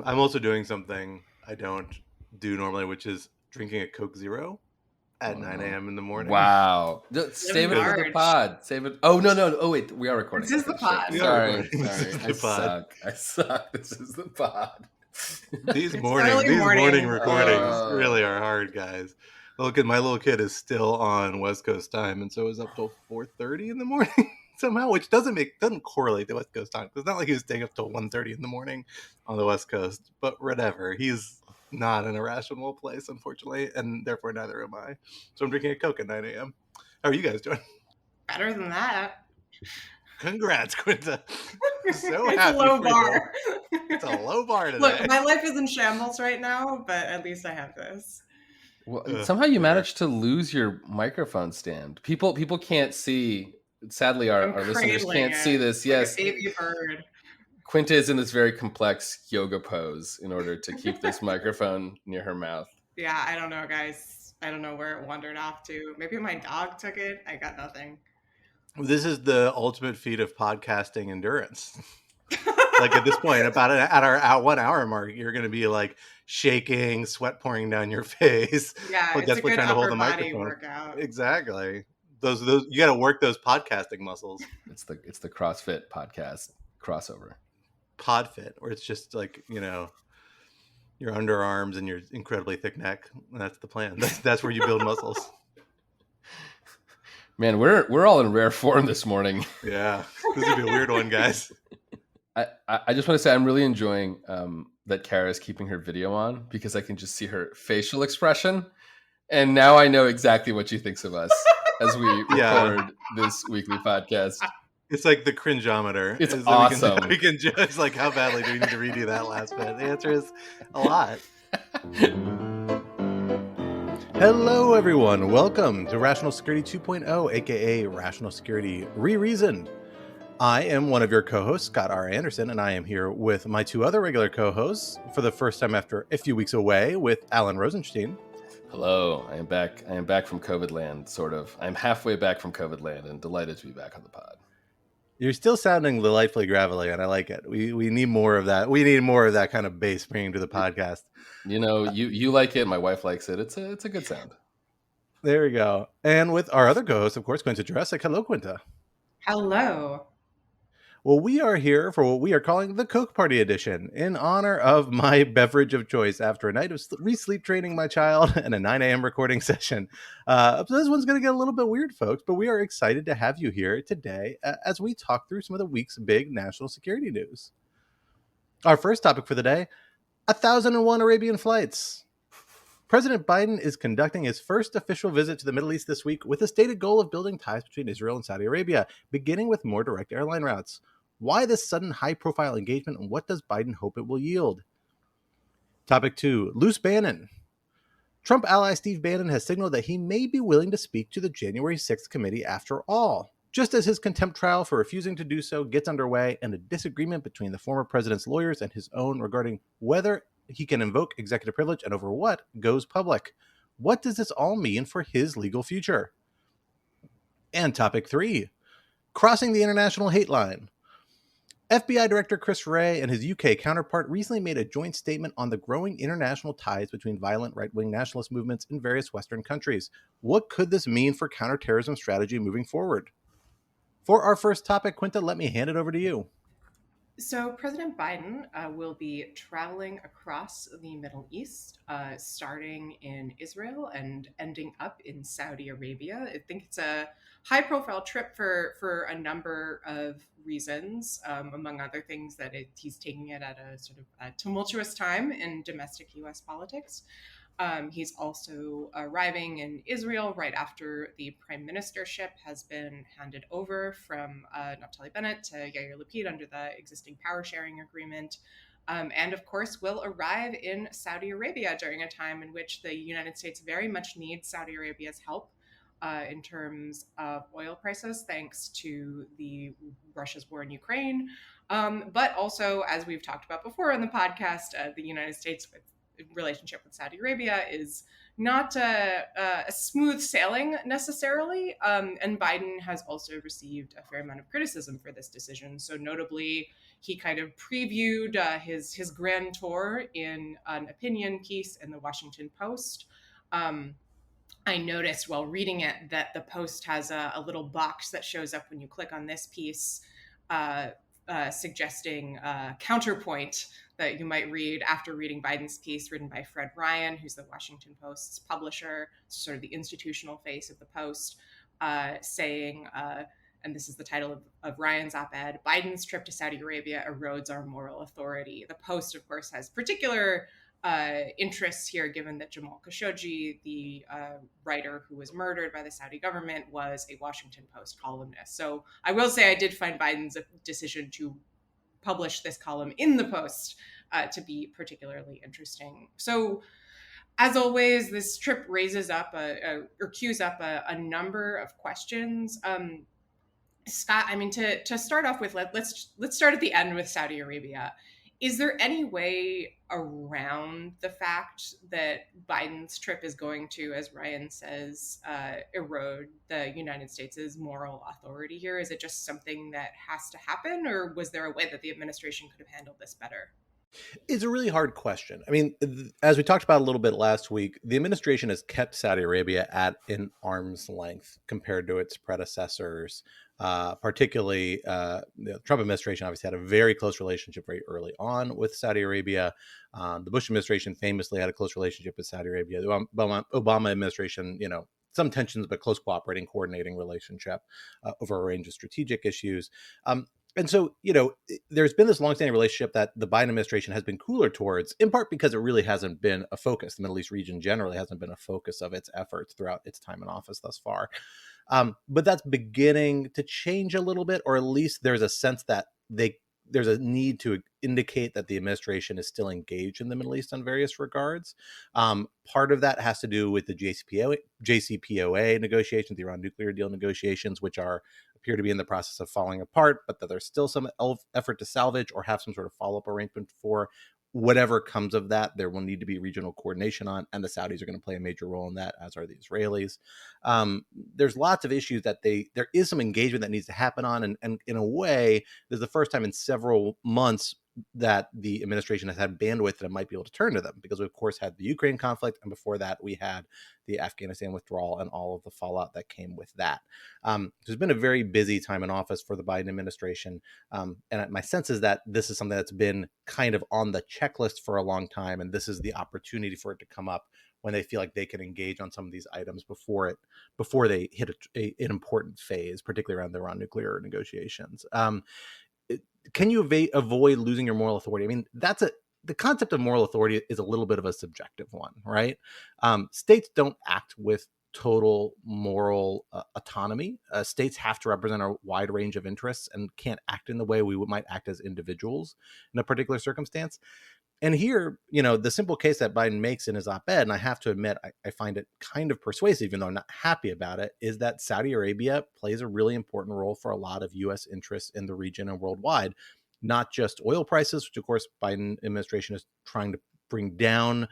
I'm also doing something I don't do normally, which is drinking a Coke Zero at 9 a.m. in the morning. Wow. Save Living it for the large. pod. Save it. Oh, no. Oh, wait. We are recording. This is Okay, the shit. pod. We are Sorry. recording. This is the pod. I suck. This is the pod. These It's morning early morning morning. recordings really are hard, guys. Look, at my little kid is still on West Coast time, and so is up till 4:30 in the morning somehow, which doesn't correlate to West Coast time. It's not like he was staying up till 1:30 in the morning on the West Coast, but whatever. He's not in a rational place, unfortunately, and therefore neither am I. So I'm drinking a Coke at 9 a.m. How are you guys doing? Better than that. Congrats, Quinta. So It's happy a low for bar. you. It's a low bar today. Look, my life is in shambles right now, but at least I have this. Well, somehow you fair. managed to lose your microphone stand. People can't see. Sadly, our listeners cradling can't it see this. like Yes. a baby bird. Quinta is in this very complex yoga pose in order to keep this microphone near her mouth. Yeah, I don't know, guys. I don't know where it wandered off to. Maybe my dog took it. I got nothing. This is the ultimate feat of podcasting endurance. Like at this point, at our 1 hour mark, you're going to be like shaking, sweat pouring down your face. Yeah, like it's a desperately good trying to hold the upper body microphone. workout. Exactly. Those you got to work those podcasting muscles. It's the CrossFit podcast crossover. Podfit, where it's just like your underarms and your incredibly thick neck. And that's the plan. That's where you build muscles. Man, we're all in rare form this morning. Yeah, this is gonna be a weird one, guys. I just want to say I'm really enjoying that Kara is keeping her video on because I can just see her facial expression, and now I know exactly what she thinks of us as we record this weekly podcast. It's like the cringeometer. It's awesome. We can judge like how badly do we need to redo that last bit. The answer is a lot. Hello, everyone. Welcome to Rational Security 2.0, aka Rational Security Re-Reasoned. I am one of your co-hosts, Scott R. Anderson, and I am here with my two other regular co-hosts for the first time after a few weeks away with Alan Rosenstein. Hello, I am back. I am back from COVID land, sort of. I'm halfway back from COVID land and delighted to be back on the pod. You're still sounding delightfully gravelly, and I like it. We need more of that. We need more of that kind of bass bringing to the podcast. You know, you like it. My wife likes it. It's a good sound. There we go. And with our other co-host, of course, Quinta Jurassic. Hello, Quinta. Hello. Well, we are here for what we are calling the Coke Party Edition in honor of my beverage of choice after a night of re-sleep training my child and a 9 a.m. recording session. So this one's going to get a little bit weird, folks, but we are excited to have you here today as we talk through some of the week's big national security news. Our first topic for the day, 1,001 Arabian flights. President Biden is conducting his first official visit to the Middle East this week with a stated goal of building ties between Israel and Saudi Arabia, beginning with more direct airline routes. Why this sudden high-profile engagement, and what does Biden hope it will yield? Topic 2, loose Bannon. Trump ally Steve Bannon has signaled that he may be willing to speak to the January 6th committee after all, just as his contempt trial for refusing to do so gets underway and a disagreement between the former president's lawyers and his own regarding whether he can invoke executive privilege and over what goes public. What does this all mean for his legal future? And topic 3, crossing the international hate line. FBI Director Chris Wray and his UK counterpart recently made a joint statement on the growing international ties between violent right-wing nationalist movements in various Western countries. What could this mean for counterterrorism strategy moving forward? For our first topic, Quinta, let me hand it over to you. So President Biden will be traveling across the Middle East, starting in Israel and ending up in Saudi Arabia. I think it's a high-profile trip for a number of reasons, among other things that he's taking it at a sort of a tumultuous time in domestic U.S. politics. He's also arriving in Israel right after the prime ministership has been handed over from Naftali Bennett to Yair Lapid under the existing power sharing agreement. And of course, will arrive in Saudi Arabia during a time in which the United States very much needs Saudi Arabia's help in terms of oil prices, thanks to the Russia's war in Ukraine. But also, as we've talked about before on the podcast, the United States relationship with Saudi Arabia is not a smooth sailing necessarily. And Biden has also received a fair amount of criticism for this decision. So notably, he kind of previewed his grand tour in an opinion piece in the Washington Post. I noticed while reading it that the Post has a little box that shows up when you click on this piece, suggesting counterpoint that you might read after reading Biden's piece, written by Fred Ryan, who's the Washington Post's publisher, sort of the institutional face of the Post, saying, and this is the title of Ryan's op-ed, Biden's trip to Saudi Arabia erodes our moral authority. The Post, of course, has particular interests here, given that Jamal Khashoggi, the writer who was murdered by the Saudi government, was a Washington Post columnist. So I will say I did find Biden's decision to publish this column in the Post to be particularly interesting. So as always, this trip raises up or cues up a number of questions. Scott, I mean, to start off with, let's start at the end with Saudi Arabia. Is there any way around the fact that Biden's trip is going to, as Ryan says, erode the United States' moral authority here? Is it just something that has to happen, or was there a way that the administration could have handled this better? It's a really hard question. I mean, as we talked about a little bit last week, the administration has kept Saudi Arabia at an arm's length compared to its predecessors. Particularly, the Trump administration obviously had a very close relationship very early on with Saudi Arabia. The Bush administration famously had a close relationship with Saudi Arabia. The Obama administration, some tensions, but close cooperating, coordinating relationship over a range of strategic issues. And so, there's been this longstanding relationship that the Biden administration has been cooler towards, in part because it really hasn't been a focus. The Middle East region generally hasn't been a focus of its efforts throughout its time in office thus far. But that's beginning to change a little bit, or at least there's a sense that there's a need to indicate that the administration is still engaged in the Middle East on various regards. Part of that has to do with the JCPOA negotiations, the Iran nuclear deal negotiations, which appear to be in the process of falling apart, but that there's still some effort to salvage or have some sort of follow-up arrangement for. Whatever comes of that, there will need to be regional coordination on, and the Saudis are going to play a major role in that, as are the Israelis. There's lots of issues that there is some engagement that needs to happen on, and in a way, this is the first time in several months that the administration has had bandwidth that it might be able to turn to them, because we, of course, had the Ukraine conflict, and before that, we had the Afghanistan withdrawal and all of the fallout that came with that. There's been a very busy time in office for the Biden administration, and my sense is that this is something that's been kind of on the checklist for a long time, and this is the opportunity for it to come up when they feel like they can engage on some of these items before they hit an important phase, particularly around the Iran nuclear negotiations. Can you avoid losing your moral authority? I mean, the concept of moral authority is a little bit of a subjective one, right? States don't act with total moral autonomy. States have to represent a wide range of interests and can't act in the way we might act as individuals in a particular circumstance. And here, the simple case that Biden makes in his op-ed, and I have to admit, I find it kind of persuasive, even though I'm not happy about it, is that Saudi Arabia plays a really important role for a lot of U.S. interests in the region and worldwide, not just oil prices, which, of course, Biden administration is trying to bring down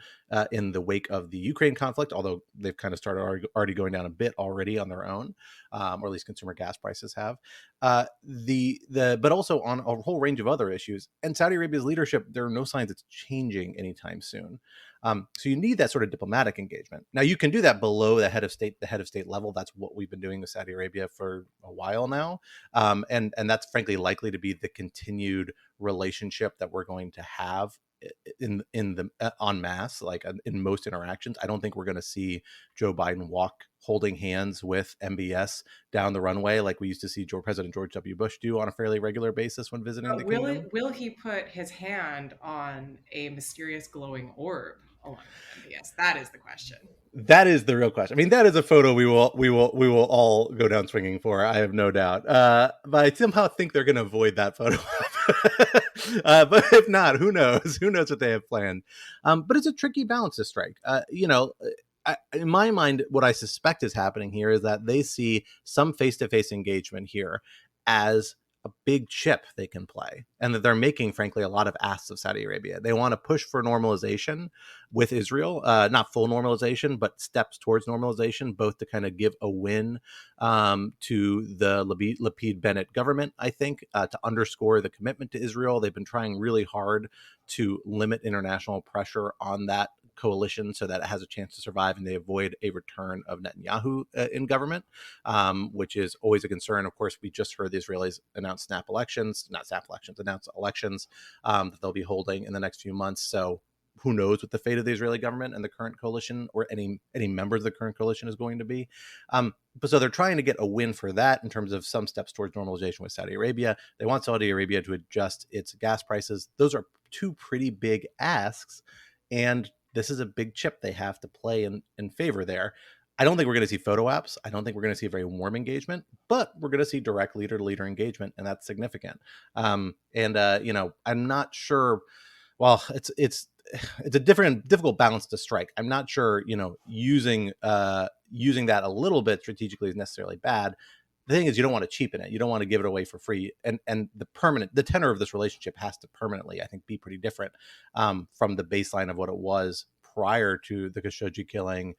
in the wake of the Ukraine conflict, although they've kind of started already going down a bit already on their own, or at least consumer gas prices have. But also on a whole range of other issues. And Saudi Arabia's leadership, there are no signs it's changing anytime soon. So you need that sort of diplomatic engagement. Now, you can do that below the head of state level. That's what we've been doing with Saudi Arabia for a while now. And that's frankly likely to be the continued relationship that we're going to have in the en masse, like in most interactions. I don't think we're going to see Joe Biden walk holding hands with MBS down the runway like we used to see President George W. Bush do on a fairly regular basis when visiting the kingdom. Will he put his hand on a mysterious glowing orb along with MBS? That is the question. That is the real question. I mean, that is a photo we will all go down swinging for. I have no doubt. But I somehow think they're going to avoid that photo. But if not, who knows? Who knows what they have planned? But it's a tricky balance to strike. In my mind, what I suspect is happening here is that they see some face-to-face engagement here as a big chip they can play, and that they're making, frankly, a lot of asks of Saudi Arabia. They want to push for normalization with Israel, not full normalization, but steps towards normalization, both to kind of give a win to the Lapid-Bennett government, I think, to underscore the commitment to Israel. They've been trying really hard to limit international pressure on that coalition so that it has a chance to survive and they avoid a return of Netanyahu in government, which is always a concern. Of course, we just heard the Israelis announce announce elections that they'll be holding in the next few months. So who knows what the fate of the Israeli government and the current coalition or any members of the current coalition is going to be. But so they're trying to get a win for that in terms of some steps towards normalization with Saudi Arabia. They want Saudi Arabia to adjust its gas prices. Those are two pretty big asks, and this is a big chip they have to play in favor there. I don't think we're going to see photo apps. I don't think we're going to see a very warm engagement, but we're going to see direct leader-to-leader engagement, and that's significant. I'm not sure. Well, it's a difficult balance to strike. I'm not sure, using that a little bit strategically is necessarily bad. The thing is, you don't want to cheapen it. You don't want to give it away for free. And the tenor of this relationship has to permanently, I think, be pretty different from the baseline of what it was prior to the Khashoggi killing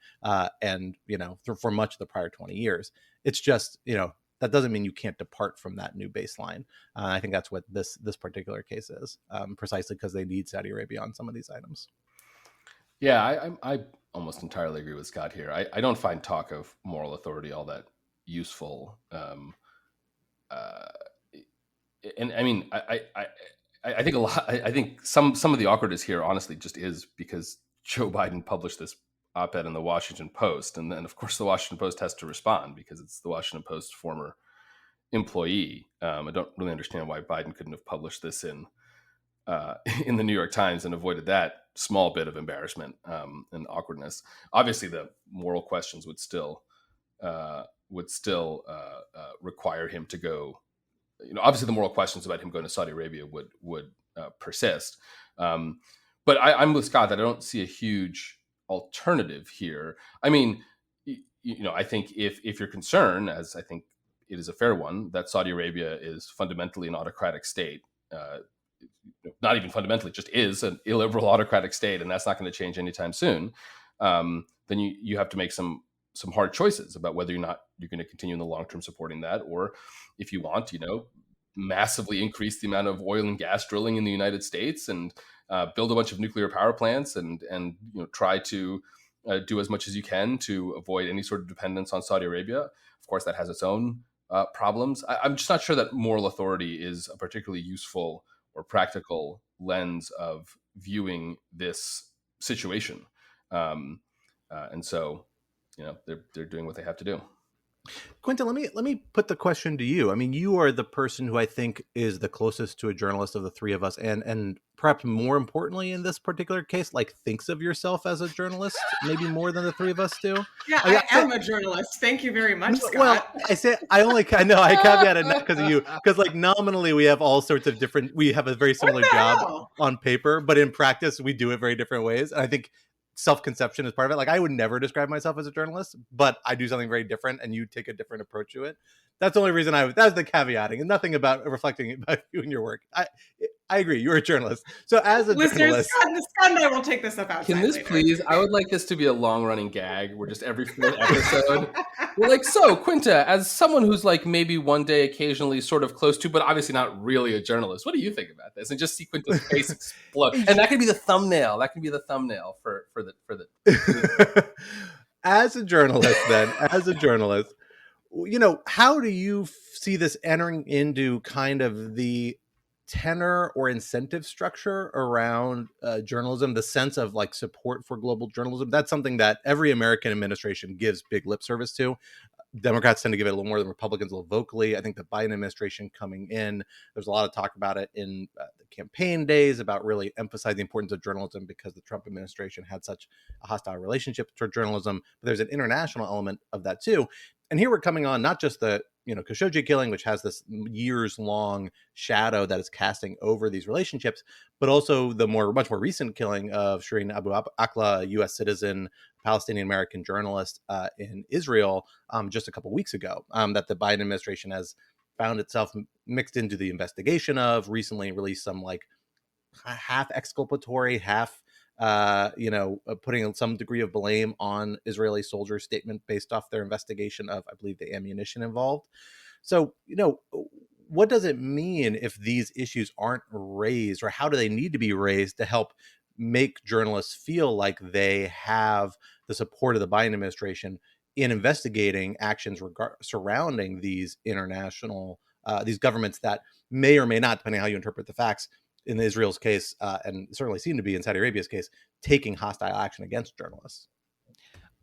and for much of the prior 20 years. It's just, that doesn't mean you can't depart from that new baseline. I think that's what this particular case is, precisely because they need Saudi Arabia on some of these items. Yeah, I almost entirely agree with Scott here. I don't find talk of moral authority all that useful. And I mean, I think a lot. I think some of the awkwardness here, honestly, just is because Joe Biden published this op-ed in the Washington Post, and then of course the Washington Post has to respond because it's the Washington Post former employee. I don't really understand why Biden couldn't have published this in the New York Times and avoided that small bit of embarrassment and awkwardness. Obviously, the moral questions would still require him to go. Obviously, the moral questions about him going to Saudi Arabia would persist. But I'm with Scott that I don't see a huge alternative here. I mean, I think if you're concerned, as I think it is a fair one, that Saudi Arabia is fundamentally an autocratic state, not even fundamentally, just is an illiberal autocratic state, and that's not going to change anytime soon, then you have to make some hard choices about whether or not you're going to continue in the long term supporting that, or if you want, massively increase the amount of oil and gas drilling in the United States and build a bunch of nuclear power plants and try to do as much as you can to avoid any sort of dependence on Saudi Arabia. Of course, that has its own problems. I'm just not sure that moral authority is a particularly useful or practical lens of viewing this situation. And so, they're doing what they have to do. Quinta, let me put the question to you. I mean, you are the person who I think is the closest to a journalist of the three of us, and perhaps more importantly in this particular case, thinks of yourself as a journalist, maybe more than the three of us do. Yeah, I am a journalist. Thank you very much, Scott. Well, I caveated not because of you, because nominally we have all sorts of different. We have a very similar job on paper, but in practice we do it very different ways. And I think self-conception is part of it. I would never describe myself as a journalist, but I do something very different and you take a different approach to it. That's the only reason that's the caveating, and nothing about reflecting about you and your work. I agree, you're a journalist. So as a listeners, journalist, Scott and I will take this up outside. Can this later. Please? I would like this to be a long-running gag where just every fourth episode we're so Quinta, as someone who's maybe one day occasionally sort of close to, but obviously not really a journalist, what do you think about this? And just see Quinta's face explode. And that could be the thumbnail. That could be the thumbnail for the As a journalist, how do you see this entering into kind of the tenor or incentive structure around journalism, the sense of support for global journalism? That's something that every American administration gives big lip service to. Democrats tend to give it a little more than Republicans, a little vocally. I think the Biden administration coming in, there's a lot of talk about it in the campaign days about really emphasizing the importance of journalism because the Trump administration had such a hostile relationship toward journalism. But there's an international element of that too. And here we're coming on not just the Khashoggi killing, which has this years-long shadow that is casting over these relationships, but also the much more recent killing of Shireen Abu Akleh, a U.S. citizen, Palestinian-American journalist in Israel just a couple weeks ago, that the Biden administration has found itself mixed into the investigation of, recently released some like half exculpatory, half putting some degree of blame on Israeli soldiers' statement based off their investigation of, I believe, the ammunition involved. So, what does it mean if these issues aren't raised, or how do they need to be raised to help make journalists feel like they have the support of the Biden administration in investigating actions surrounding these international, these governments that may or may not, depending on how you interpret the facts, in Israel's case, and certainly seem to be in Saudi Arabia's case, taking hostile action against journalists?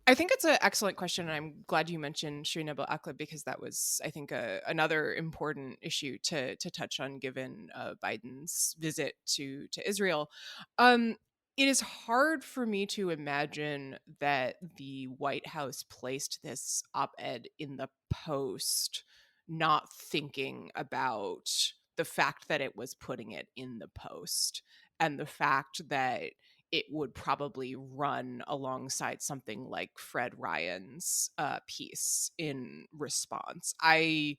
I think it's an excellent question, and I'm glad you mentioned Shireen Abu Akleh, because that was, I think, another important issue to touch on, given Biden's visit to Israel. It is hard for me to imagine that the White House placed this op-ed in the Post not thinking about the fact that it was putting it in the Post, and the fact that it would probably run alongside something like Fred Ryan's piece in response. I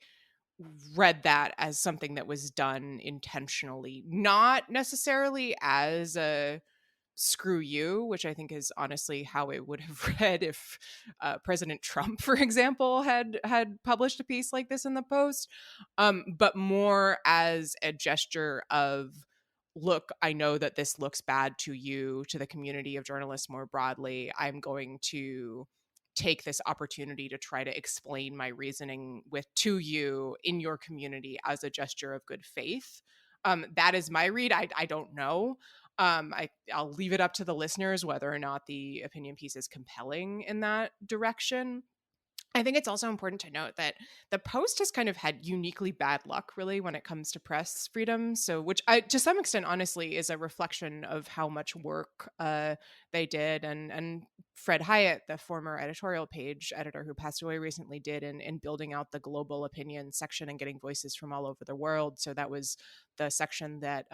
read that as something that was done intentionally, not necessarily as a screw you, which I think is honestly how it would have read if President Trump, for example, had published a piece like this in the Post, but more as a gesture of, look, I know that this looks bad to you, to the community of journalists more broadly. I'm going to take this opportunity to try to explain my reasoning to you in your community as a gesture of good faith. That is my read. I don't know. I'll leave it up to the listeners whether or not the opinion piece is compelling in that direction. I think it's also important to note that the Post has kind of had uniquely bad luck, really, when it comes to press freedom. So, which to some extent, honestly, is a reflection of how much work they did, and Fred Hyatt, the former editorial page editor who passed away recently, did in building out the global opinion section and getting voices from all over the world. So that was the section that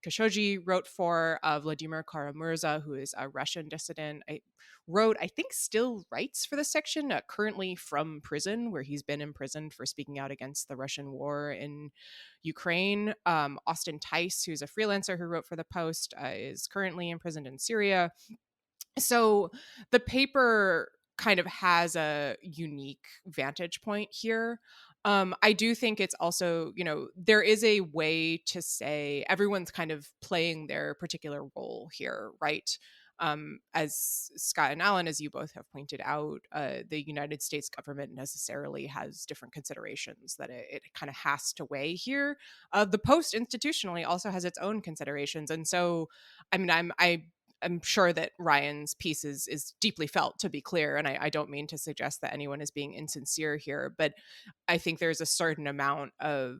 Khashoggi wrote for, Vladimir Kara-Murza, who is a Russian dissident. I think still writes for the section, currently from prison, where he's been imprisoned for speaking out against the Russian war in Ukraine. Austin Tice, who's a freelancer who wrote for the Post, is currently imprisoned in Syria. So the paper kind of has a unique vantage point here. I do think it's also, there is a way to say everyone's kind of playing their particular role here, right? As Scott and Alan, as you both have pointed out, the United States government necessarily has different considerations that it kind of has to weigh here. The Post institutionally also has its own considerations, and so, I mean, I'm sure that Ryan's piece is deeply felt, to be clear, and I don't mean to suggest that anyone is being insincere here, but I think there's a certain amount of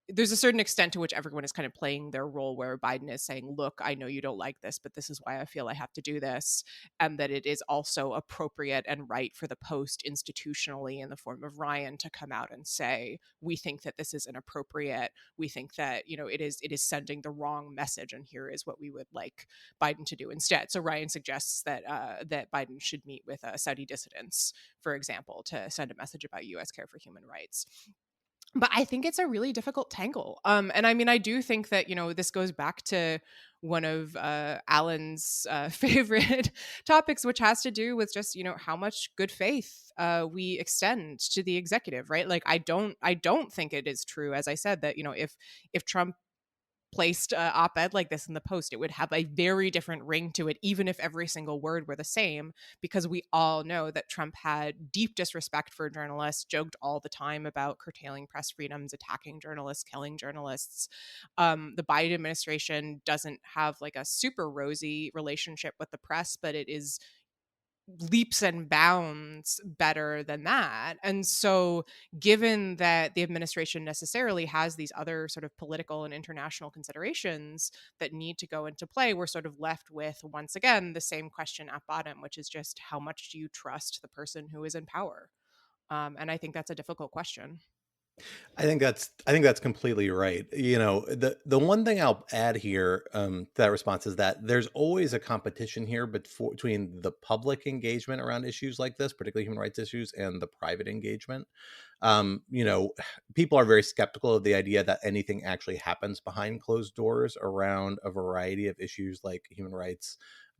there's a certain extent to which everyone is kind of playing their role, where Biden is saying, look, I know you don't like this, but this is why I feel I have to do this. And that it is also appropriate and right for the Post institutionally, in the form of Ryan, to come out and say, we think that this is inappropriate. We think that, it is sending the wrong message. And here is what we would like Biden to do instead. So Ryan suggests that that Biden should meet with Saudi dissidents, for example, to send a message about U.S. care for human rights. But I think it's a really difficult tangle. And I mean, I do think that, this goes back to one of Alan's favorite topics, which has to do with just, how much good faith we extend to the executive, right? Like, I don't think it is true, as I said, that, if Trump placed op-ed like this in the Post, it would have a very different ring to it, even if every single word were the same, because we all know that Trump had deep disrespect for journalists, joked all the time about curtailing press freedoms, attacking journalists, killing journalists. The Biden administration doesn't have like a super rosy relationship with the press, but it is leaps and bounds better than that. And so, given that the administration necessarily has these other sort of political and international considerations that need to go into play, we're sort of left with, once again, the same question at bottom, which is just, how much do you trust the person who is in power? And I think that's a difficult question. I think that's completely right. The one thing I'll add here to that response is that there's always a competition here between the public engagement around issues like this, particularly human rights issues, and the private engagement. Um, you know, People are very skeptical of the idea that anything actually happens behind closed doors around a variety of issues like human rights.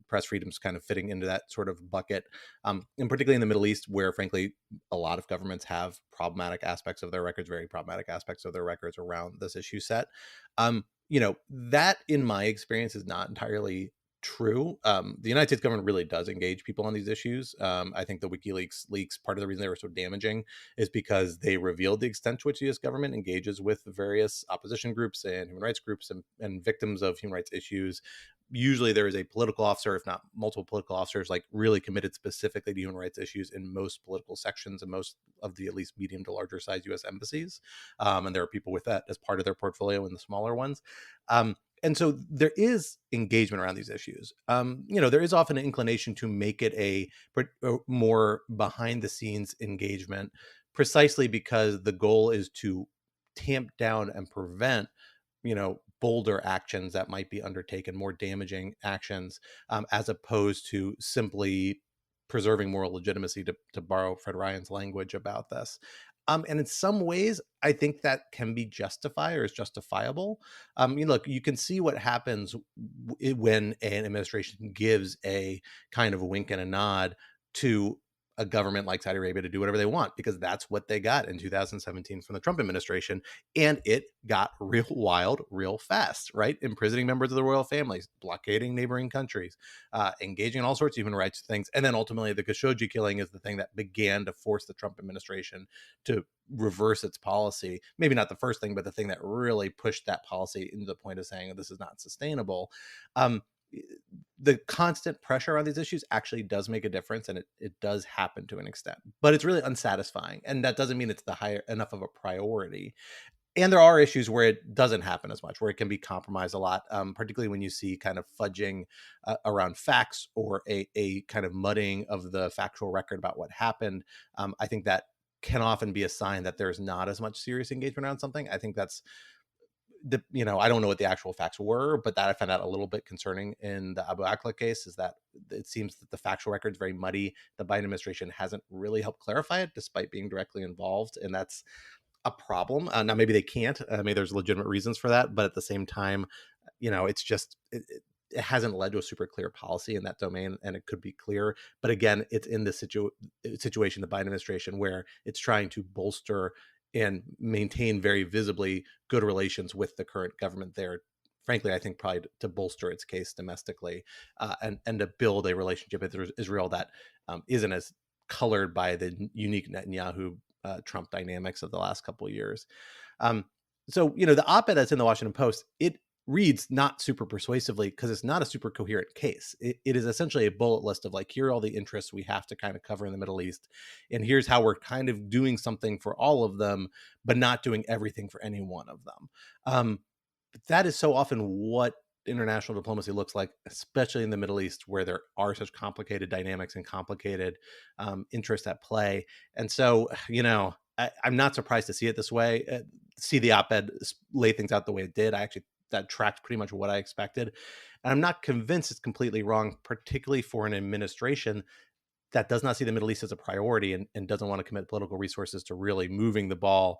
Press freedom's kind of fitting into that sort of bucket, and particularly in the Middle East, where frankly a lot of governments have problematic aspects of their records, very problematic aspects of their records around this issue set. That in my experience is not entirely true. The United States government really does engage people on these issues. I think the WikiLeaks leaks, part of the reason they were so damaging is because they revealed the extent to which the US government engages with various opposition groups and human rights groups and victims of human rights issues. Usually there is a political officer, if not multiple political officers, like really committed specifically to human rights issues in most political sections and most of the at least medium to larger size US embassies. And there are people with that as part of their portfolio in the smaller ones. And so there is engagement around these issues. There is often an inclination to make it a more behind the scenes engagement, precisely because the goal is to tamp down and prevent bolder actions that might be undertaken, more damaging actions, as opposed to simply preserving moral legitimacy, to borrow Fred Ryan's language about this. And in some ways, I think that can be justified or is justifiable. Look, you can see what happens when an administration gives a kind of a wink and a nod to a government like Saudi Arabia to do whatever they want, because that's what they got in 2017 from the Trump administration. And it got real wild real fast, right? Imprisoning members of the royal families, blockading neighboring countries, engaging in all sorts of human rights things. And then ultimately the Khashoggi killing is the thing that began to force the Trump administration to reverse its policy. Maybe not the first thing, but the thing that really pushed that policy into the point of saying this is not sustainable. The constant pressure on these issues actually does make a difference, and it does happen to an extent, but it's really unsatisfying, and that doesn't mean it's the higher enough of a priority. And there are issues where it doesn't happen as much, where it can be compromised a lot, particularly when you see kind of fudging around facts or a kind of mudding of the factual record about what happened. I think that can often be a sign that there's not as much serious engagement around something. I think that's I don't know what the actual facts were, but that I found out a little bit concerning in the Abu Akla case, is that it seems that the factual record is very muddy. The Biden administration hasn't really helped clarify it despite being directly involved. And that's a problem. Now, maybe they can't. Maybe there's legitimate reasons for that. But at the same time, it's just, it hasn't led to a super clear policy in that domain, and it could be clear. But again, it's in the situation, the Biden administration, where it's trying to bolster and maintain very visibly good relations with the current government there. Frankly, I think probably to bolster its case domestically, and to build a relationship with Israel that isn't as colored by the unique Netanyahu Trump dynamics of the last couple of years. The op-ed that's in the Washington Post, it reads not super persuasively because it's not a super coherent case. It is essentially a bullet list of like, here are all the interests we have to kind of cover in the Middle East, and here's how we're kind of doing something for all of them, but not doing everything for any one of them. But that is so often what international diplomacy looks like, especially in the Middle East, where there are such complicated dynamics and complicated interests at play. And so, I'm not surprised to see it this way, see the op-ed lay things out the way it did. That tracked pretty much what I expected. And I'm not convinced it's completely wrong, particularly for an administration that does not see the Middle East as a priority and doesn't want to commit political resources to really moving the ball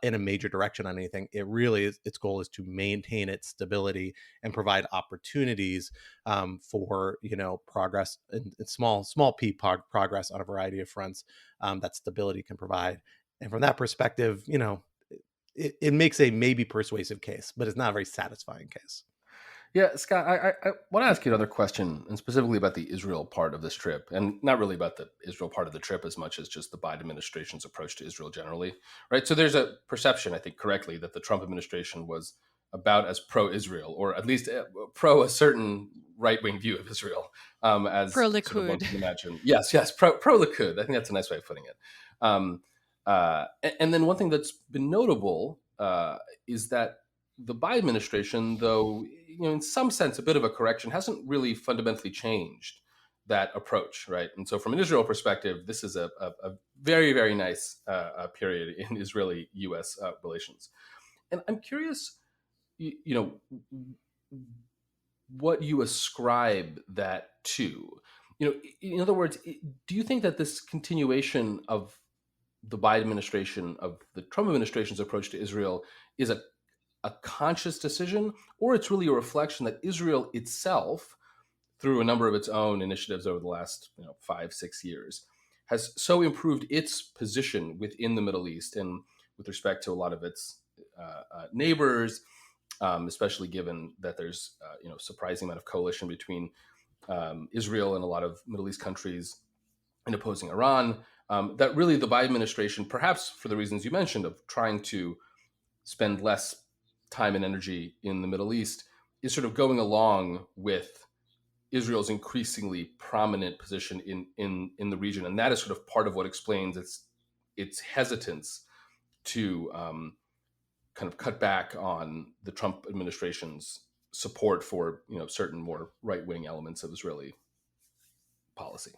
in a major direction on anything. It really is, its goal is to maintain its stability and provide opportunities for progress and small p progress on a variety of fronts that stability can provide. And from that perspective, it makes a maybe persuasive case, but it's not a very satisfying case. Yeah, Scott, I want to ask you another question, and specifically about the Israel part of this trip, and not really about the Israel part of the trip as much as just the Biden administration's approach to Israel generally, right? So there's a perception, I think correctly, that the Trump administration was about as pro-Israel, or at least pro a certain right-wing view of Israel, as pro-Likud. Sort of one can imagine. Yes, pro-Likud. I think that's a nice way of putting it. And then one thing that's been notable is that the Biden administration, though, in some sense, a bit of a correction, hasn't really fundamentally changed that approach, right? And so from an Israel perspective, this is a very, very nice period in Israeli-U.S. Relations. And I'm curious, what you ascribe that to. In other words, do you think that this continuation of the Biden administration, of the Trump administration's approach to Israel, is a conscious decision, or it's really a reflection that Israel itself, through a number of its own initiatives over the last 5-6 years, has so improved its position within the Middle East and with respect to a lot of its neighbors, especially given that there's surprising amount of coalition between Israel and a lot of Middle East countries in opposing Iran, that really the Biden administration, perhaps for the reasons you mentioned of trying to spend less time and energy in the Middle East, is sort of going along with Israel's increasingly prominent position in the region, and that is sort of part of what explains its hesitance to kind of cut back on the Trump administration's support for certain more right-wing elements of Israeli policy.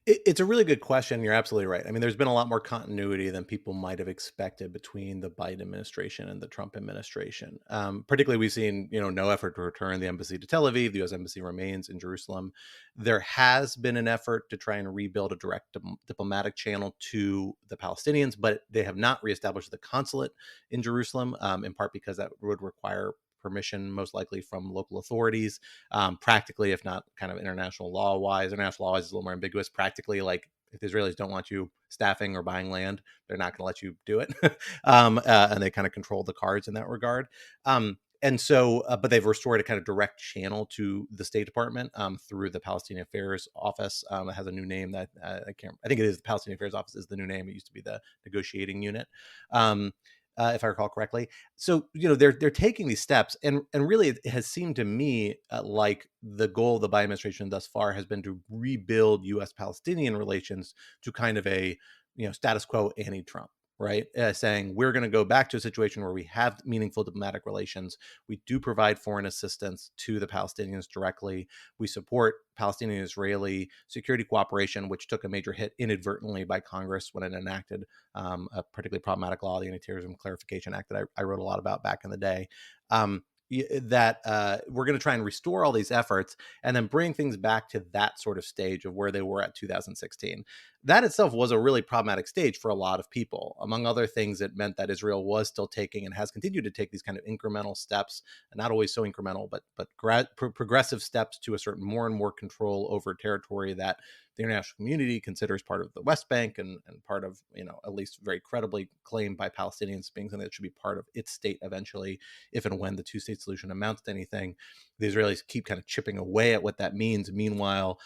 It's a really good question. You're absolutely right. I mean, there's been a lot more continuity than people might have expected between the Biden administration and the Trump administration. Particularly, we've seen, no effort to return the embassy to Tel Aviv. The U.S. embassy remains in Jerusalem. There has been an effort to try and rebuild a direct diplomatic channel to the Palestinians, but they have not reestablished the consulate in Jerusalem, in part because that would require permission, most likely from local authorities. Practically, if not kind of international law wise is a little more ambiguous. Practically, like if the Israelis don't want you staffing or buying land, they're not going to let you do it. And they kind of control the cards in that regard. And so, but they've restored a kind of direct channel to the State Department through the Palestinian Affairs Office. It has a new name that I think it is the Palestinian Affairs Office is the new name. It used to be the negotiating unit. If I recall correctly. So, they're taking these steps, and really it has seemed to me like the goal of the Biden administration thus far has been to rebuild U.S.-Palestinian relations to kind of a, status quo anti-Trump, right? Saying we're going to go back to a situation where we have meaningful diplomatic relations. We do provide foreign assistance to the Palestinians directly. We support Palestinian-Israeli security cooperation, which took a major hit inadvertently by Congress when it enacted a particularly problematic law, the Anti-Terrorism Clarification Act that I wrote a lot about back in the day. That we're going to try and restore all these efforts and then bring things back to that sort of stage of where they were at 2016. That itself was a really problematic stage for a lot of people. Among other things, it meant that Israel was still taking and has continued to take these kind of incremental steps, not always so incremental, but progressive steps to assert more and more control over territory that the international community considers part of the West Bank and part of, at least very credibly claimed by Palestinians being something that should be part of its state eventually, if and when the two-state solution amounts to anything. The Israelis keep kind of chipping away at what that means. Meanwhile,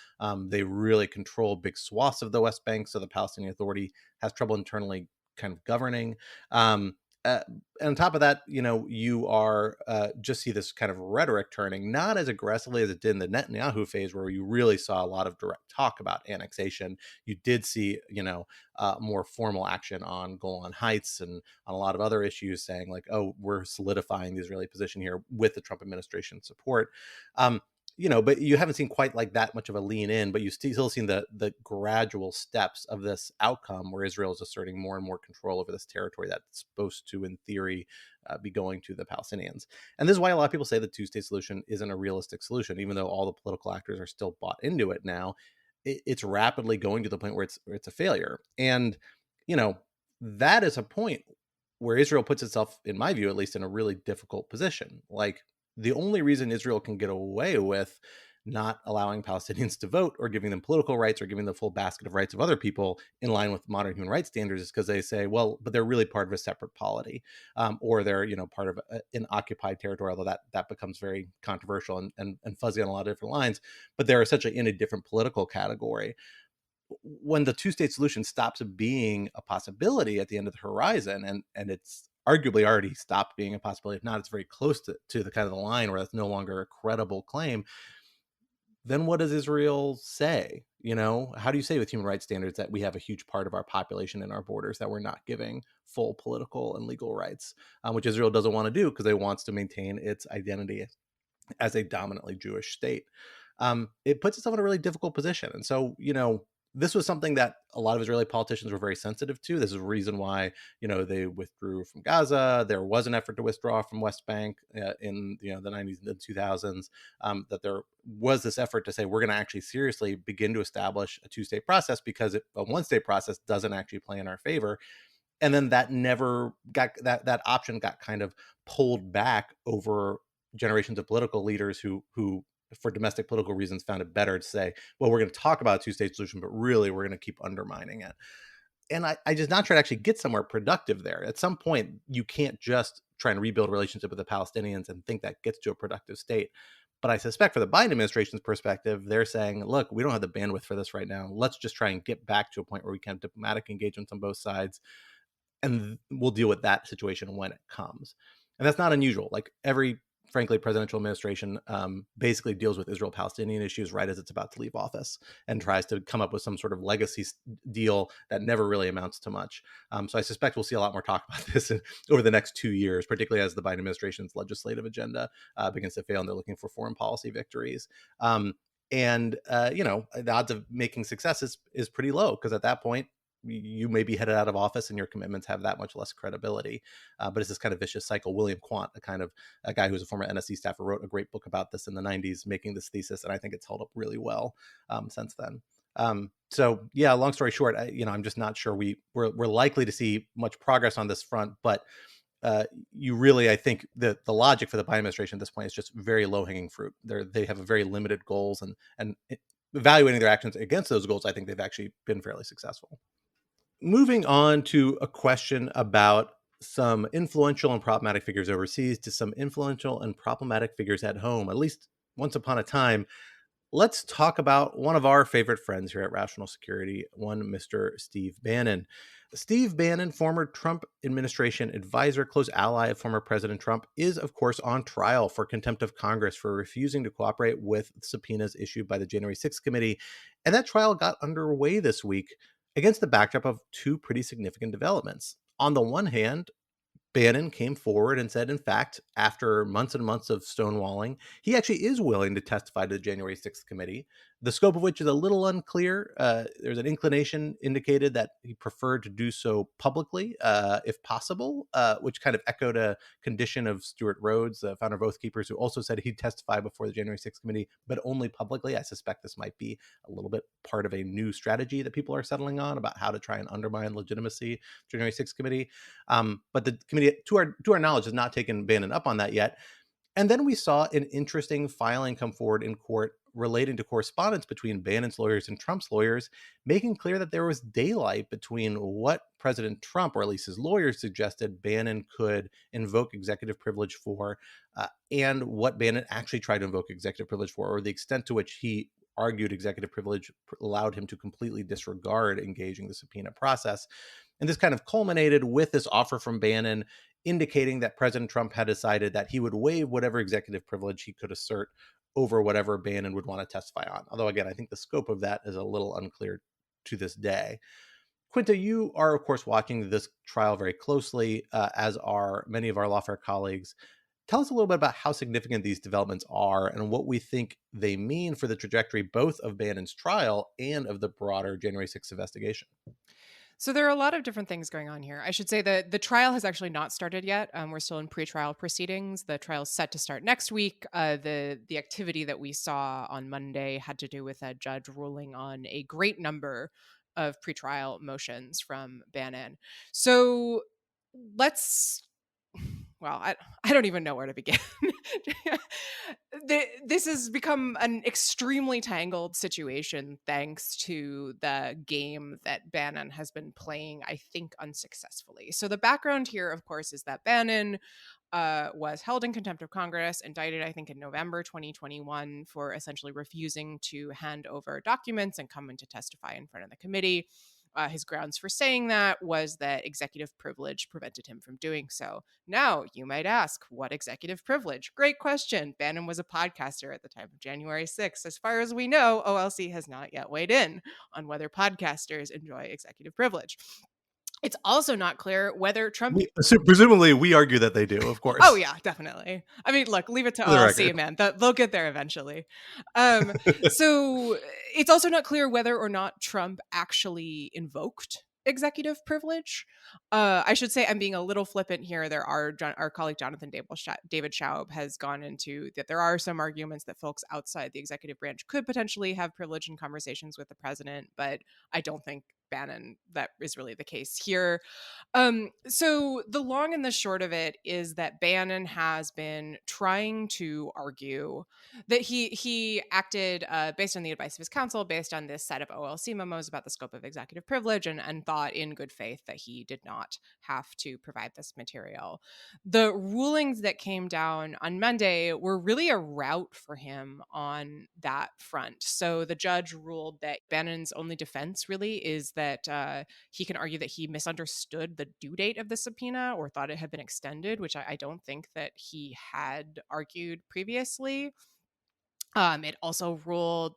they really control big swaths of the West Bank, so the Palestinian Authority has trouble internally kind of governing. And on top of that, you are just see this kind of rhetoric turning, not as aggressively as it did in the Netanyahu phase, where you really saw a lot of direct talk about annexation. You did see, more formal action on Golan Heights and on a lot of other issues, saying like, oh, we're solidifying the Israeli position here with the Trump administration support. But you haven't seen quite like that much of a lean in, but you still seen the gradual steps of this outcome where Israel is asserting more and more control over this territory that's supposed to, in theory, be going to the Palestinians. And this is why a lot of people say the two-state solution isn't a realistic solution, even though all the political actors are still bought into it now. It's rapidly going to the point where it's a failure. And, that is a point where Israel puts itself, in my view, at least, in a really difficult position. Like, the only reason Israel can get away with not allowing Palestinians to vote or giving them political rights or giving the full basket of rights of other people in line with modern human rights standards is because they say, well, but they're really part of a separate polity, or they're, part of an occupied territory, although that becomes very controversial and fuzzy on a lot of different lines, but they're essentially in a different political category. When the two-state solution stops being a possibility at the end of the horizon, and it's arguably already stopped being a possibility, if not, it's very close to the kind of the line where that's no longer a credible claim, then what does Israel say? How do you say with human rights standards that we have a huge part of our population in our borders that we're not giving full political and legal rights, which Israel doesn't want to do because it wants to maintain its identity as a dominantly Jewish state? it puts itself in a really difficult position. And so, this was something that a lot of Israeli politicians were very sensitive to. This is a reason why, they withdrew from Gaza. There was an effort to withdraw from West Bank in the 90s and the 2000s. That there was this effort to say we're going to actually seriously begin to establish a two-state process, because a one-state process doesn't actually play in our favor. And then that never got that option got kind of pulled back over generations of political leaders who for domestic political reasons found it better to say, well, we're going to talk about a two-state solution, but really we're going to keep undermining it. And I just not try to actually get somewhere productive there. At some point, you can't just try and rebuild a relationship with the Palestinians and think that gets to a productive state. But I suspect for the Biden administration's perspective, they're saying, look, we don't have the bandwidth for this right now. Let's just try and get back to a point where we can have diplomatic engagements on both sides, and we'll deal with that situation when it comes. And that's not unusual. Like every, frankly, presidential administration basically deals with Israel-Palestinian issues right as it's about to leave office and tries to come up with some sort of legacy deal that never really amounts to much. So I suspect we'll see a lot more talk about this over the next 2 years, particularly as the Biden administration's legislative agenda begins to fail and they're looking for foreign policy victories. The odds of making success is pretty low, because at that point, you may be headed out of office and your commitments have that much less credibility. But it's this kind of vicious cycle. William Quant, a guy who's a former NSC staffer, wrote a great book about this in the 90s, making this thesis, and I think it's held up really well since then. So yeah, long story short, I'm just not sure we're likely to see much progress on this front. But I think that the logic for the Biden administration at this point is just very low hanging fruit. They have a very limited goals, and evaluating their actions against those goals, I think they've actually been fairly successful. Moving on to a question about some influential and problematic figures overseas to some influential and problematic figures at home, at least once upon a time. Let's talk about one of our favorite friends here at Rational Security, one Mr. Steve Bannon. Steve Bannon, former Trump administration advisor, close ally of former President Trump, is, of course, on trial for contempt of Congress for refusing to cooperate with subpoenas issued by the January 6th committee. And that trial got underway this week against the backdrop of two pretty significant developments. On the one hand, Bannon came forward and said, in fact, after months and months of stonewalling, he actually is willing to testify to the January 6th committee, the scope of which is a little unclear. There's an inclination indicated that he preferred to do so publicly, if possible, which kind of echoed a condition of Stuart Rhodes, the founder of Oath Keepers, who also said he'd testify before the January 6th committee, but only publicly. I suspect this might be a little bit part of a new strategy that people are settling on about how to try and undermine legitimacy January 6th committee. But the committee, to our knowledge, has not taken Bannon up on that yet. And then we saw an interesting filing come forward in court relating to correspondence between Bannon's lawyers and Trump's lawyers, making clear that there was daylight between what President Trump, or at least his lawyers, suggested Bannon could invoke executive privilege for, and what Bannon actually tried to invoke executive privilege for, or the extent to which he argued executive privilege allowed him to completely disregard engaging the subpoena process. And this kind of culminated with this offer from Bannon indicating that President Trump had decided that he would waive whatever executive privilege he could assert over whatever Bannon would want to testify on. Although, again, I think the scope of that is a little unclear to this day. Quinta, you are, of course, watching this trial very closely, as are many of our lawfare colleagues. Tell us a little bit about how significant these developments are and what we think they mean for the trajectory both of Bannon's trial and of the broader January 6th investigation. So there are a lot of different things going on here. I should say that the trial has actually not started yet. We're still in pretrial proceedings. The trial is set to start next week. The activity that we saw on Monday had to do with a judge ruling on a great number of pretrial motions from Bannon. So I don't even know where to begin. This has become an extremely tangled situation thanks to the game that Bannon has been playing, I think, unsuccessfully. So the background here, of course, is that Bannon was held in contempt of Congress, indicted, I think, in November 2021 for essentially refusing to hand over documents and come in to testify in front of the committee. His grounds for saying that was that executive privilege prevented him from doing so. Now, you might ask, what executive privilege? Great question. Bannon was a podcaster at the time of January 6th. As far as we know, OLC has not yet weighed in on whether podcasters enjoy executive privilege. It's also not clear whether Trump. Presumably, we argue that they do, of course. Oh yeah, definitely. I mean, look, leave it to For the OLC, record. man. They'll get there eventually. So it's also not clear whether or not Trump actually invoked executive privilege. I should say I'm being a little flippant here. Our colleague Jonathan David Schaub has gone into that there are some arguments that folks outside the executive branch could potentially have privilege in conversations with the president, but I don't think Bannon that is really the case here. So the long and the short of it is that Bannon has been trying to argue that he acted based on the advice of his counsel, based on this set of OLC memos about the scope of executive privilege, and thought in good faith that he did not have to provide this material. The rulings that came down on Monday were really a rout for him on that front. So the judge ruled that Bannon's only defense really is that he can argue that he misunderstood the due date of the subpoena or thought it had been extended, which I don't think that he had argued previously. The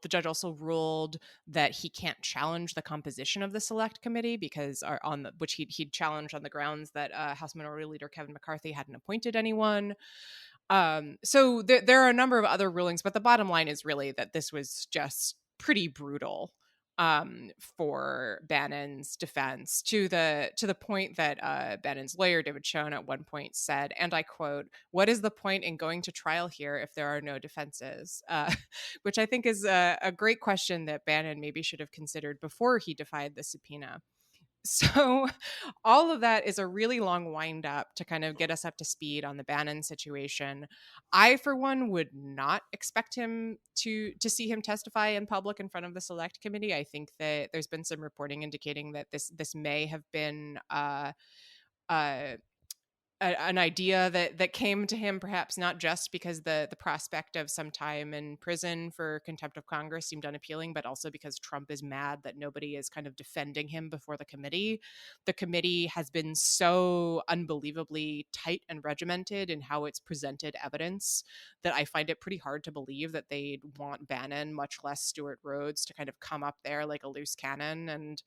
judge also ruled that he can't challenge the composition of the select committee because which he'd challenged on the grounds that House Minority Leader Kevin McCarthy hadn't appointed anyone. So there are a number of other rulings, but the bottom line is really that this was just pretty brutal for Bannon's defense to the point that Bannon's lawyer David Schoen at one point said, and I quote, "What is the point in going to trial here if there are no defenses?" Which I think is a great question that Bannon maybe should have considered before he defied the subpoena. So all of that is a really long wind up to kind of get us up to speed on the Bannon situation. I, for one, would not expect him to see him testify in public in front of the select committee. I think that there's been some reporting indicating that this may have been an idea that came to him, perhaps not just because the prospect of some time in prison for contempt of Congress seemed unappealing, but also because Trump is mad that nobody is kind of defending him before the committee. The committee has been so unbelievably tight and regimented in how it's presented evidence that I find it pretty hard to believe that they'd want Bannon, much less Stuart Rhodes, to kind of come up there like a loose cannon and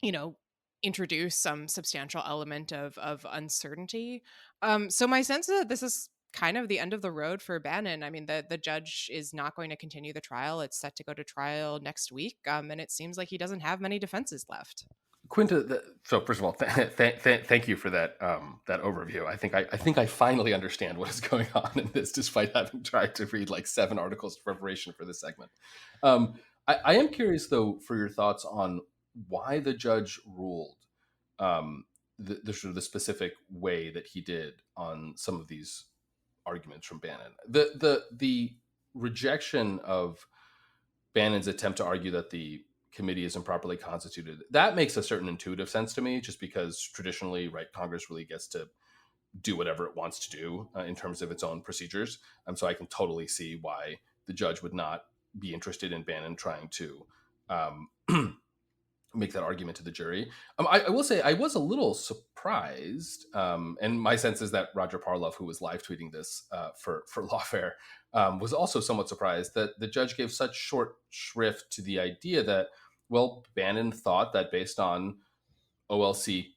you know, introduce some substantial element of uncertainty. So my sense is that this is kind of the end of the road for Bannon. I mean, the judge is not going to continue the trial. It's set to go to trial next week, and it seems like he doesn't have many defenses left. Quinta, so first of all, thank you for that that overview. I think I finally understand what is going on in this, despite having tried to read like 7 articles of preparation for this segment. I am curious though for your thoughts on why the judge ruled the sort of the specific way that he did on some of these arguments from Bannon. The rejection of Bannon's attempt to argue that the committee is improperly constituted, that makes a certain intuitive sense to me, just because traditionally, right, Congress really gets to do whatever it wants to do in terms of its own procedures. So I can totally see why the judge would not be interested in Bannon trying to make that argument to the jury. I will say I was a little surprised, and my sense is that Roger Parloff, who was live tweeting this for Lawfare, was also somewhat surprised that the judge gave such short shrift to the idea that, well, Bannon thought that based on OLC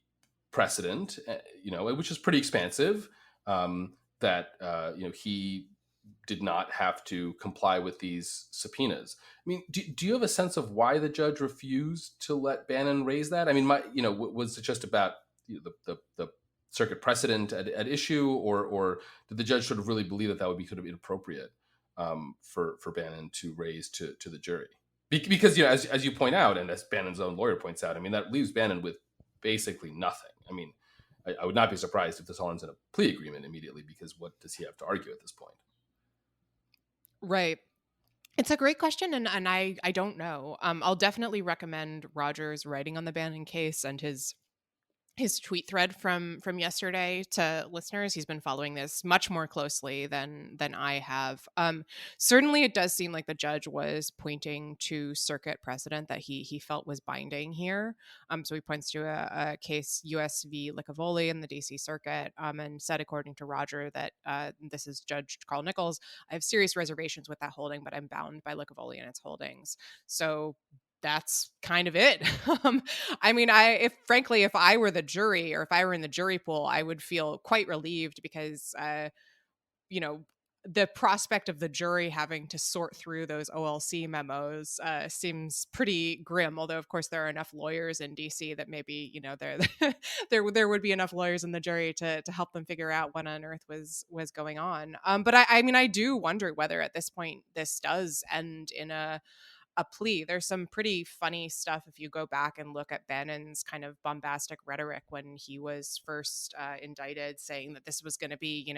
precedent, which is pretty expansive, that he did not have to comply with these subpoenas. I mean, do you have a sense of why the judge refused to let Bannon raise that? I mean, was it just about the circuit precedent at issue, or did the judge sort of really believe that that would be kind of inappropriate for Bannon to raise to the jury? Because as you point out, and as Bannon's own lawyer points out, I mean, that leaves Bannon with basically nothing. I mean, I would not be surprised if this all ends in a plea agreement immediately, because what does he have to argue at this point? Right. It's a great question, and I don't know. I'll definitely recommend Roger's writing on the Bannon case and his tweet thread from yesterday to listeners. He's been following this much more closely than I have. Certainly it does seem like the judge was pointing to circuit precedent that he felt was binding here. So he points to a case US v. Licavoli in the DC circuit, and said, according to Roger, that this is Judge Carl Nichols, I have serious reservations with that holding, but I'm bound by Licavoli and its holdings. So that's kind of it. I mean, frankly, if I were the jury, or if I were in the jury pool, I would feel quite relieved, because you know, the prospect of the jury having to sort through those OLC memos seems pretty grim. Although, of course, there are enough lawyers in DC that maybe, there would be enough lawyers in the jury to help them figure out what on earth was going on. But I mean, I do wonder whether at this point this does end in a plea. There's some pretty funny stuff if you go back and look at Bannon's kind of bombastic rhetoric when he was first indicted, saying that this was going to be,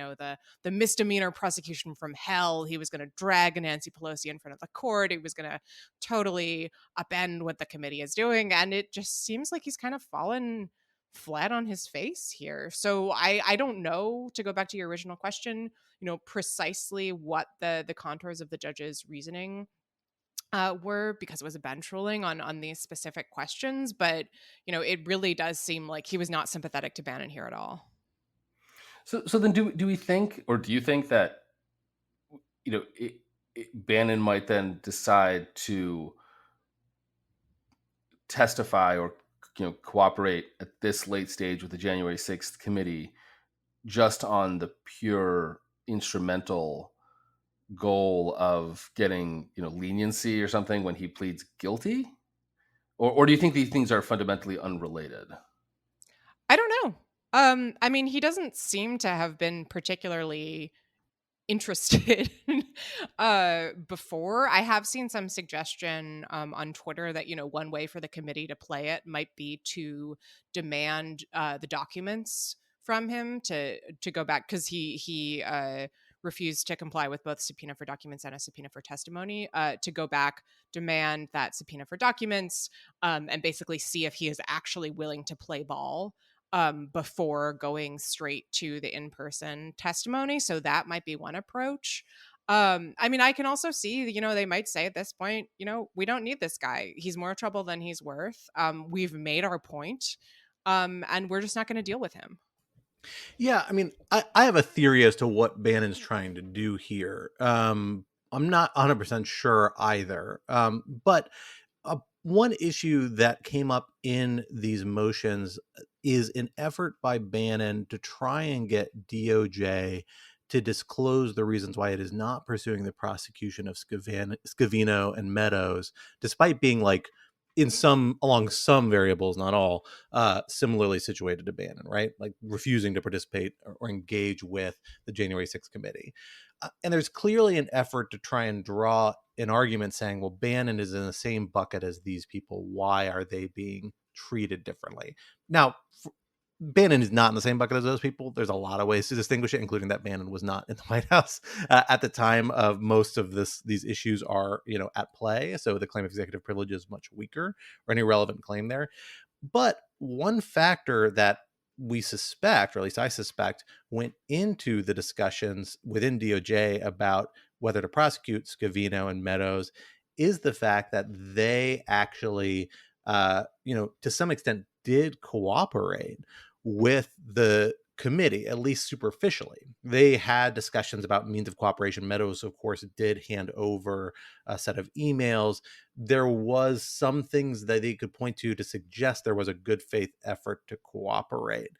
the misdemeanor prosecution from hell. He was going to drag Nancy Pelosi in front of the court. He was going to totally upend what the committee is doing. And it just seems like he's kind of fallen flat on his face here. So I don't know, to go back to your original question, precisely what the contours of the judge's reasoning were, because it was a bench ruling on these specific questions. But it really does seem like he was not sympathetic to Bannon here at all. So then, do we think, or do you think that Bannon might then decide to testify or cooperate at this late stage with the January 6th committee just on the pure instrumental goal of getting leniency or something when he pleads guilty, or do you think these things are fundamentally unrelated? I don't know. I mean, he doesn't seem to have been particularly interested before. I have seen some suggestion on Twitter that one way for the committee to play it might be to demand the documents from him to go back, because he refused to comply with both subpoena for documents and a subpoena for testimony, to go back, demand that subpoena for documents, and basically see if he is actually willing to play ball before going straight to the in-person testimony. So that might be one approach. I mean, I can also see, they might say at this point, we don't need this guy. He's more trouble than he's worth. We've made our point, and we're just not going to deal with him. Yeah, I mean, I have a theory as to what Bannon's trying to do here. I'm not 100% sure either. But one issue that came up in these motions is an effort by Bannon to try and get DOJ to disclose the reasons why it is not pursuing the prosecution of Scavino and Meadows, despite being along some variables, not all, similarly situated to Bannon, right? Like refusing to participate or engage with the January 6th committee. And there's clearly an effort to try and draw an argument saying, well, Bannon is in the same bucket as these people. Why are they being treated differently? Now, Bannon is not in the same bucket as those people. There's a lot of ways to distinguish it, including that Bannon was not in the White House at the time of most of these issues are, at play. So the claim of executive privilege is much weaker, or any relevant claim there. But one factor that we suspect, or at least I suspect, went into the discussions within DOJ about whether to prosecute Scavino and Meadows is the fact that they actually, to some extent, did cooperate with the committee, at least superficially. They had discussions about means of cooperation. Meadows, of course, did hand over a set of emails. There was some things that they could point to suggest there was a good faith effort to cooperate.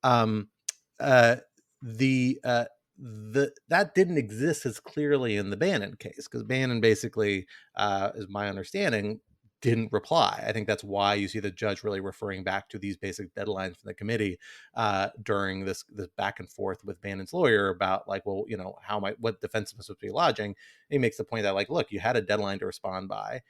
That didn't exist as clearly in the Bannon case, because Bannon basically, is my understanding, didn't reply. I think that's why you see the judge really referring back to these basic deadlines from the committee during this back and forth with Bannon's lawyer about what defense am I supposed to be lodging? And he makes the point that look, you had a deadline to respond by.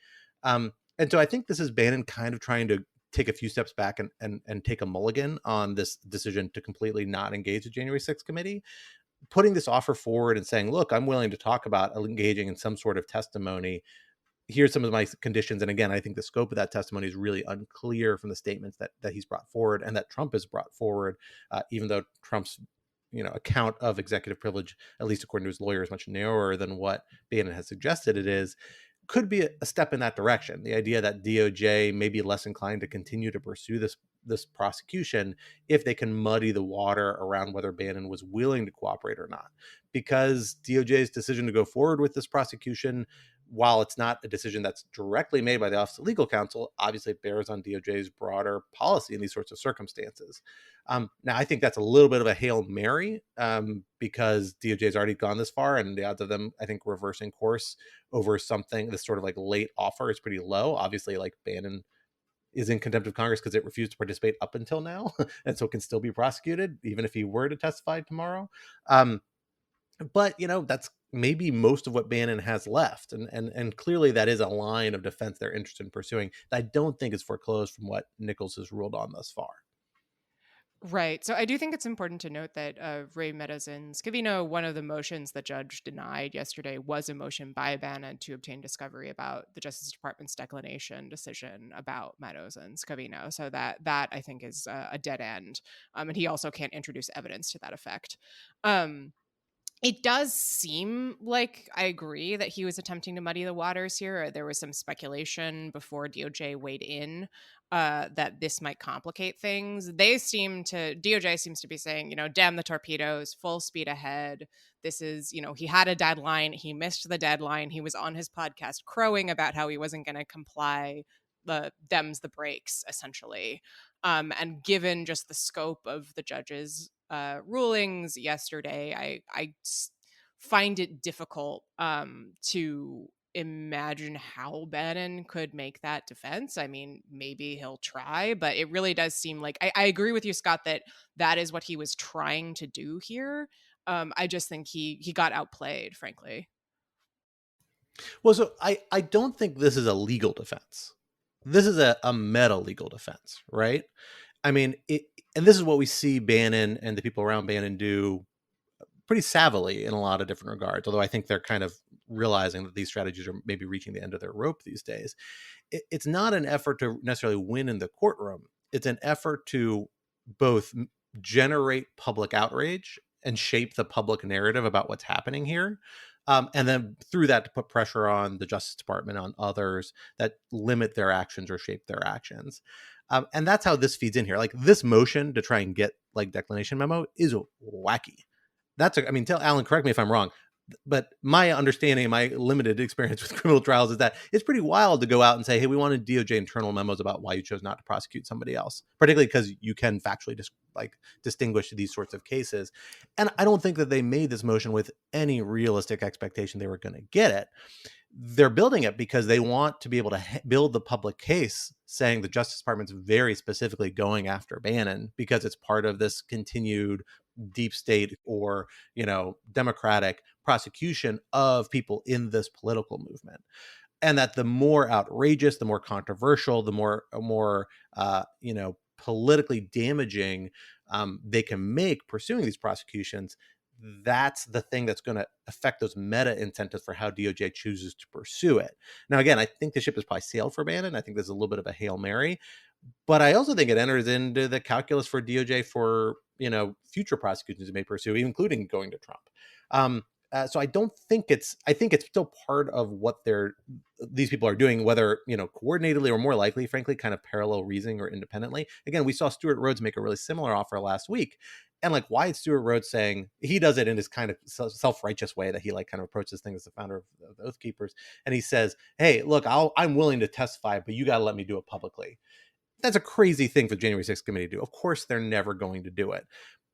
And so I think this is Bannon kind of trying to take a few steps back and take a mulligan on this decision to completely not engage the January 6th committee, putting this offer forward and saying, look, I'm willing to talk about engaging in some sort of testimony. Here's some of my conditions. And again, I think the scope of that testimony is really unclear from the statements that he's brought forward and that Trump has brought forward, even though Trump's account of executive privilege, at least according to his lawyer, is much narrower than what Bannon has suggested it is. Could be a step in that direction. The idea that DOJ may be less inclined to continue to pursue this prosecution if they can muddy the water around whether Bannon was willing to cooperate or not. Because DOJ's decision to go forward with this prosecution while it's not a decision that's directly made by the Office of Legal Counsel, obviously it bears on DOJ's broader policy in these sorts of circumstances. Now, I think that's a little bit of a Hail Mary because DOJ has already gone this far, and the odds of them, I think, reversing course over something, this sort of like late offer, is pretty low. Obviously, like Bannon is in contempt of Congress because it refused to participate up until now, and so it can still be prosecuted even if he were to testify tomorrow. But that's maybe most of what Bannon has left, and clearly that is a line of defense they're interested in pursuing that I don't think is foreclosed from what Nichols has ruled on thus far. Right. So I do think it's important to note that Ray Meadows and Scavino, one of the motions the judge denied yesterday was a motion by Bannon to obtain discovery about the Justice Department's declination decision about Meadows and Scavino. So that I think is a dead end. And he also can't introduce evidence to that effect. It does seem like I agree that he was attempting to muddy the waters here. There was some speculation before DOJ weighed in that this might complicate things. DOJ seems to be saying, damn the torpedoes, full speed ahead. This is, he had a deadline. He missed the deadline. He was on his podcast crowing about how he wasn't going to comply. Dems the brakes, essentially. And given just the scope of the judge's rulings yesterday, I find it difficult to imagine how Bannon could make that defense. I mean, maybe he'll try, but it really does seem like I agree with you, Scott, that is what he was trying to do here. I just think he got outplayed, frankly. Well, so I don't think this is a legal defense. This is a meta legal defense, right? I mean, and this is what we see Bannon and the people around Bannon do pretty savvily in a lot of different regards, although I think they're kind of realizing that these strategies are maybe reaching the end of their rope these days. It's not an effort to necessarily win in the courtroom. It's an effort to both generate public outrage and shape the public narrative about what's happening here. And then through that to put pressure on the Justice Department, on others that limit their actions or shape their actions. And that's how this feeds in here. Like this motion to try and get like declination memo is wacky. Tell Alan, correct me if I'm wrong, but my understanding, my limited experience with criminal trials is that it's pretty wild to go out and say, hey, we wanted DOJ internal memos about why you chose not to prosecute somebody else, particularly because you can factually distinguish these sorts of cases. And I don't think that they made this motion with any realistic expectation they were going to get it. They're building it because they want to be able to build the public case saying the Justice Department's very specifically going after Bannon because it's part of this continued deep state or, democratic prosecution of people in this political movement. And that the more outrageous, the more controversial, the more politically damaging they can make pursuing these prosecutions, that's the thing that's going to affect those meta incentives for how DOJ chooses to pursue it. Now, again, I think the ship has probably sailed for Bannon. I think there's a little bit of a Hail Mary, but I also think it enters into the calculus for DOJ for, future prosecutions it may pursue, including going to Trump. So I think it's still part of what these people are doing, whether, coordinatedly or more likely, frankly, kind of parallel reasoning or independently. Again, we saw Stuart Rhodes make a really similar offer last week. And why is Stuart Rhodes saying he does it in his kind of self-righteous way that he kind of approaches things as the founder of the Oath Keepers. And he says, hey, look, I'm willing to testify, but you got to let me do it publicly. That's a crazy thing for the January 6th committee to do. Of course, they're never going to do it.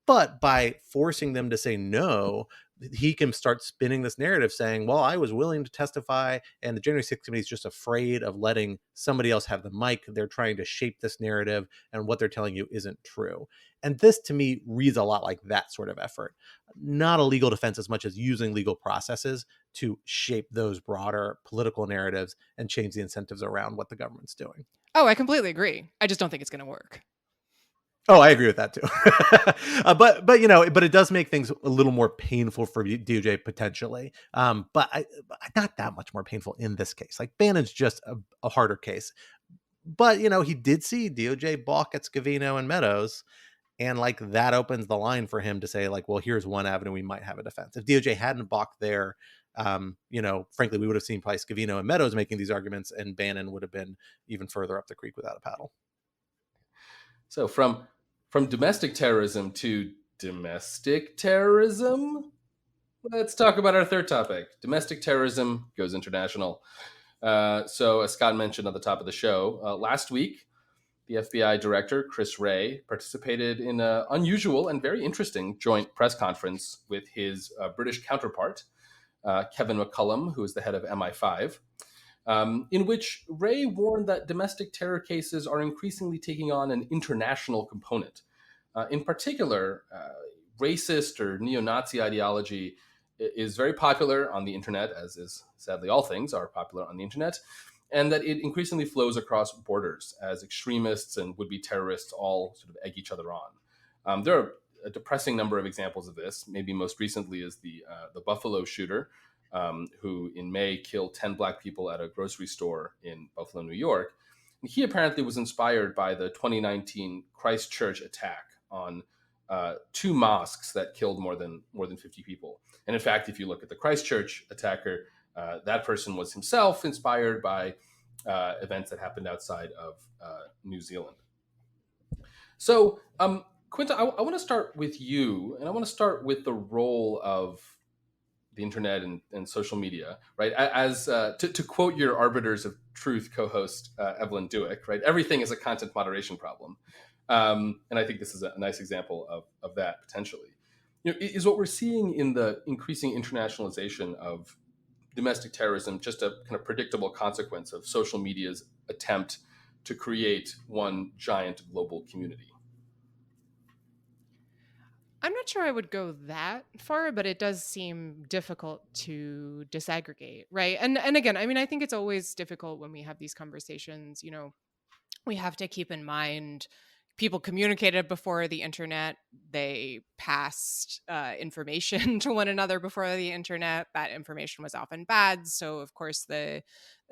But by forcing them to say no, he can start spinning this narrative saying, well, I was willing to testify, and the January 6th committee is just afraid of letting somebody else have the mic. They're trying to shape this narrative, and what they're telling you isn't true. And this, to me, reads a lot like that sort of effort. Not a legal defense as much as using legal processes to shape those broader political narratives and change the incentives around what the government's doing. Oh, I completely agree. I just don't think it's going to work. Oh, I agree with that too. But it does make things a little more painful for DOJ potentially. But not that much more painful in this case. Bannon's just a harder case. But he did see DOJ balk at Scavino and Meadows, and that opens the line for him to say well, here's one avenue we might have a defense. If DOJ hadn't balked there, frankly, we would have seen probably Scavino and Meadows making these arguments, and Bannon would have been even further up the creek without a paddle. So from domestic terrorism to domestic terrorism, Let's talk about our third topic. Domestic terrorism goes international. So, as Scott mentioned at the top of the show, last week, the FBI director, Chris Wray, participated in an unusual and very interesting joint press conference with his British counterpart, Kevin McCullum, who is the head of MI5, in which Wray warned that domestic terror cases are increasingly taking on an international component. In particular, racist or neo-Nazi ideology is very popular on the internet, as is sadly all things are popular on the internet, and that it increasingly flows across borders as extremists and would-be terrorists all sort of egg each other on. There are a depressing number of examples of this. Maybe most recently is the Buffalo shooter, who in May killed 10 Black people at a grocery store in Buffalo, New York. And he apparently was inspired by the 2019 Christchurch attack on two mosques that killed more than 50 people. And in fact, if you look at the Christchurch attacker, that person was himself inspired by events that happened outside of New Zealand. So, Quinta, I want to start with you, and I want to start with the role of the internet and social media, right? As to quote your Arbiters of Truth co-host Evelyn Duick, right? Everything is a content moderation problem, and I think this is a nice example of that potentially. Is what we're seeing in the increasing internationalization of domestic terrorism just a kind of predictable consequence of social media's attempt to create one giant global community? I'm not sure I would go that far, but it does seem difficult to disaggregate, right? And again, I mean, I think it's always difficult when we have these conversations. We have to keep in mind people communicated before the internet. They passed information to one another before the internet. That information was often bad. So, of course, a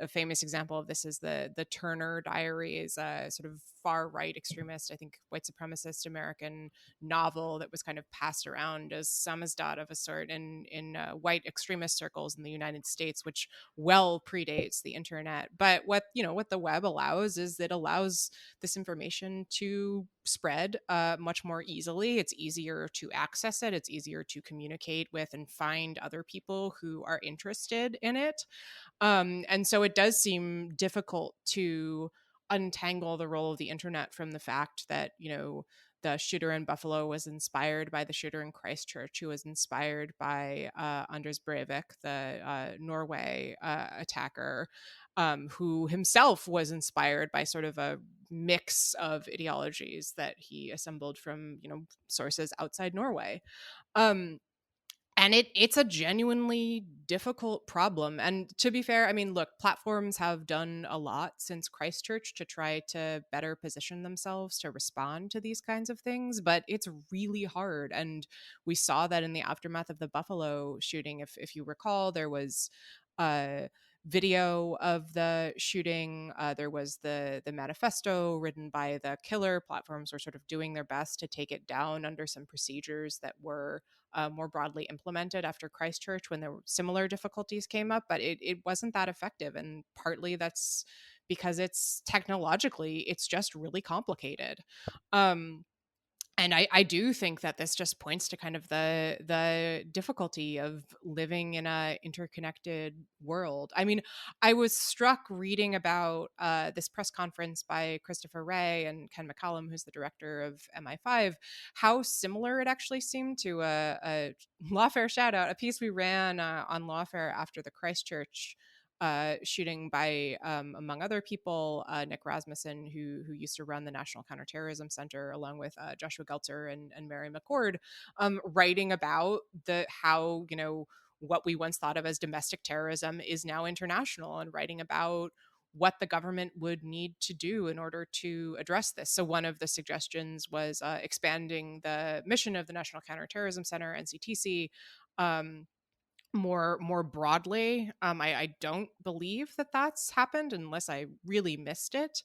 famous example of this is the Turner Diaries, a sort of far right extremist, I think, white supremacist American novel that was kind of passed around as samizdat of a sort in white extremist circles in the United States, which well predates the internet. But what the web allows is it allows this information to spread much more easily. It's easier to access it. It's easier to communicate with and find other people who are interested in it. And so it does seem difficult to untangle the role of the internet from the fact that, the shooter in Buffalo was inspired by the shooter in Christchurch, who was inspired by Anders Breivik, the Norway attacker, who himself was inspired by sort of a mix of ideologies that he assembled from, sources outside Norway. And it's a genuinely difficult problem. And to be fair, I mean, look, platforms have done a lot since Christchurch to try to better position themselves to respond to these kinds of things, but it's really hard. And we saw that in the aftermath of the Buffalo shooting. If you recall, there was video of the shooting. There was the manifesto written by the killer. Platforms were sort of doing their best to take it down under some procedures that were more broadly implemented after Christchurch when there were similar difficulties came up, but it wasn't that effective. And partly that's because it's just really complicated. And I do think that this just points to kind of the difficulty of living in a interconnected world. I mean, I was struck reading about this press conference by Christopher Wray and Ken McCallum, who's the director of MI5, how similar it actually seemed to a Lawfare shout out, a piece we ran on Lawfare after the Christchurch shooting by, among other people, Nick Rasmussen, who used to run the National Counterterrorism Center, along with Joshua Geltzer and Mary McCord, writing about how what we once thought of as domestic terrorism is now international, and writing about what the government would need to do in order to address this. So one of the suggestions was expanding the mission of the National Counterterrorism Center, NCTC, more broadly. I don't believe that that's happened unless I really missed it.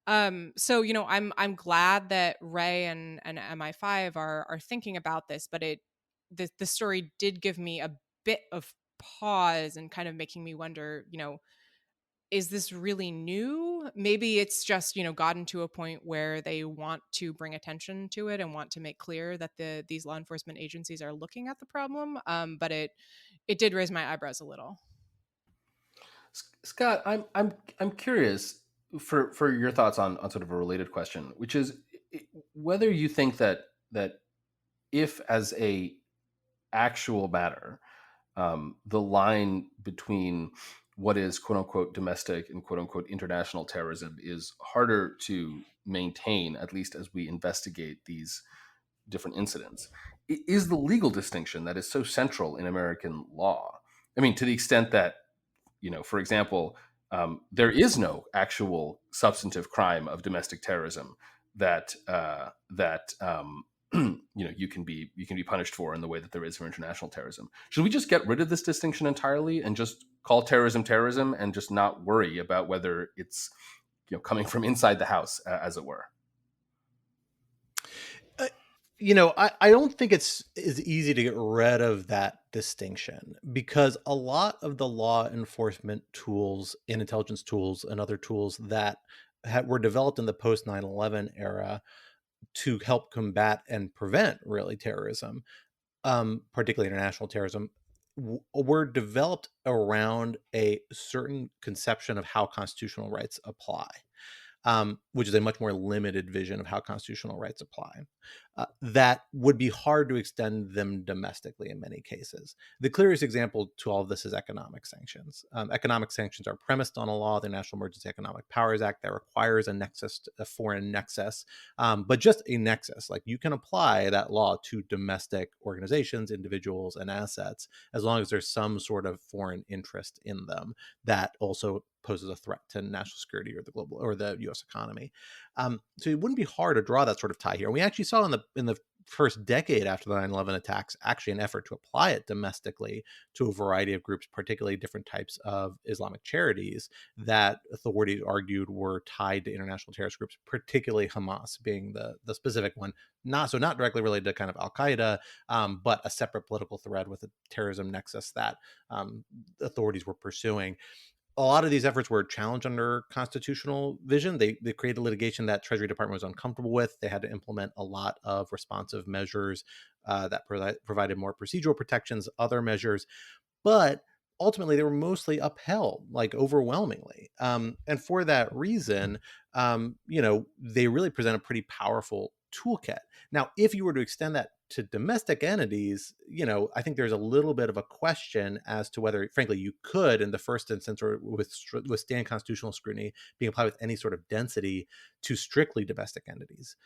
So I'm glad that Ray and MI5 are thinking about this, but the story did give me a bit of pause and kind of making me wonder, is this really new? Maybe it's just, gotten to a point where they want to bring attention to it and want to make clear that these law enforcement agencies are looking at the problem. But it did raise my eyebrows a little. Scott, I'm curious for your thoughts on sort of a related question, which is whether you think that if as a actual matter, the line between what is quote unquote domestic and quote unquote international terrorism is harder to maintain, at least as we investigate these different incidents, is the legal distinction that is so central in American law. I mean, to the extent that, for example, there is no actual substantive crime of domestic terrorism that you can be punished for in the way that there is for international terrorism. Should we just get rid of this distinction entirely and just call terrorism terrorism and just not worry about whether it's coming from inside the house, as it were? I don't think it's as easy to get rid of that distinction, because a lot of the law enforcement tools and intelligence tools and other tools that were developed in the post 9/11 era to help combat and prevent really terrorism, particularly international terrorism, were developed around a certain conception of how constitutional rights apply. Which is a much more limited vision of how constitutional rights apply. That would be hard to extend them domestically in many cases. The clearest example to all of this is economic sanctions. Economic sanctions are premised on a law, the National Emergency Economic Powers Act, that requires a foreign nexus, but just a nexus. Like, you can apply that law to domestic organizations, individuals, and assets, as long as there's some sort of foreign interest in them that also poses a threat to national security or the global or the U.S. economy. So it wouldn't be hard to draw that sort of tie here. And we actually saw in the first decade after the 9/11 attacks actually an effort to apply it domestically to a variety of groups, particularly different types of Islamic charities that authorities argued were tied to international terrorist groups, particularly Hamas being the specific one. Not directly related to kind of Al-Qaeda, but a separate political thread with a terrorism nexus that authorities were pursuing. A lot of these efforts were challenged under constitutional vision. They created litigation that Treasury Department was uncomfortable with. They had to implement a lot of responsive measures that provided more procedural protections, other measures, but ultimately they were mostly upheld, like overwhelmingly. And for that reason, they really present a pretty powerful toolkit. Now, if you were to extend that to domestic entities, I think there's a little bit of a question as to whether, frankly, you could, in the first instance, or withstand constitutional scrutiny being applied with any sort of density to strictly domestic entities.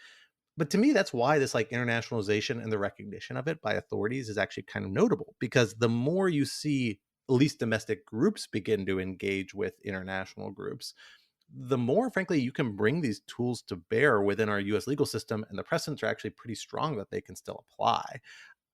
But to me, that's why this internationalization and the recognition of it by authorities is actually kind of notable, because the more you see at least domestic groups begin to engage with international groups, the more, frankly, you can bring these tools to bear within our U.S. legal system, and the precedents are actually pretty strong that they can still apply.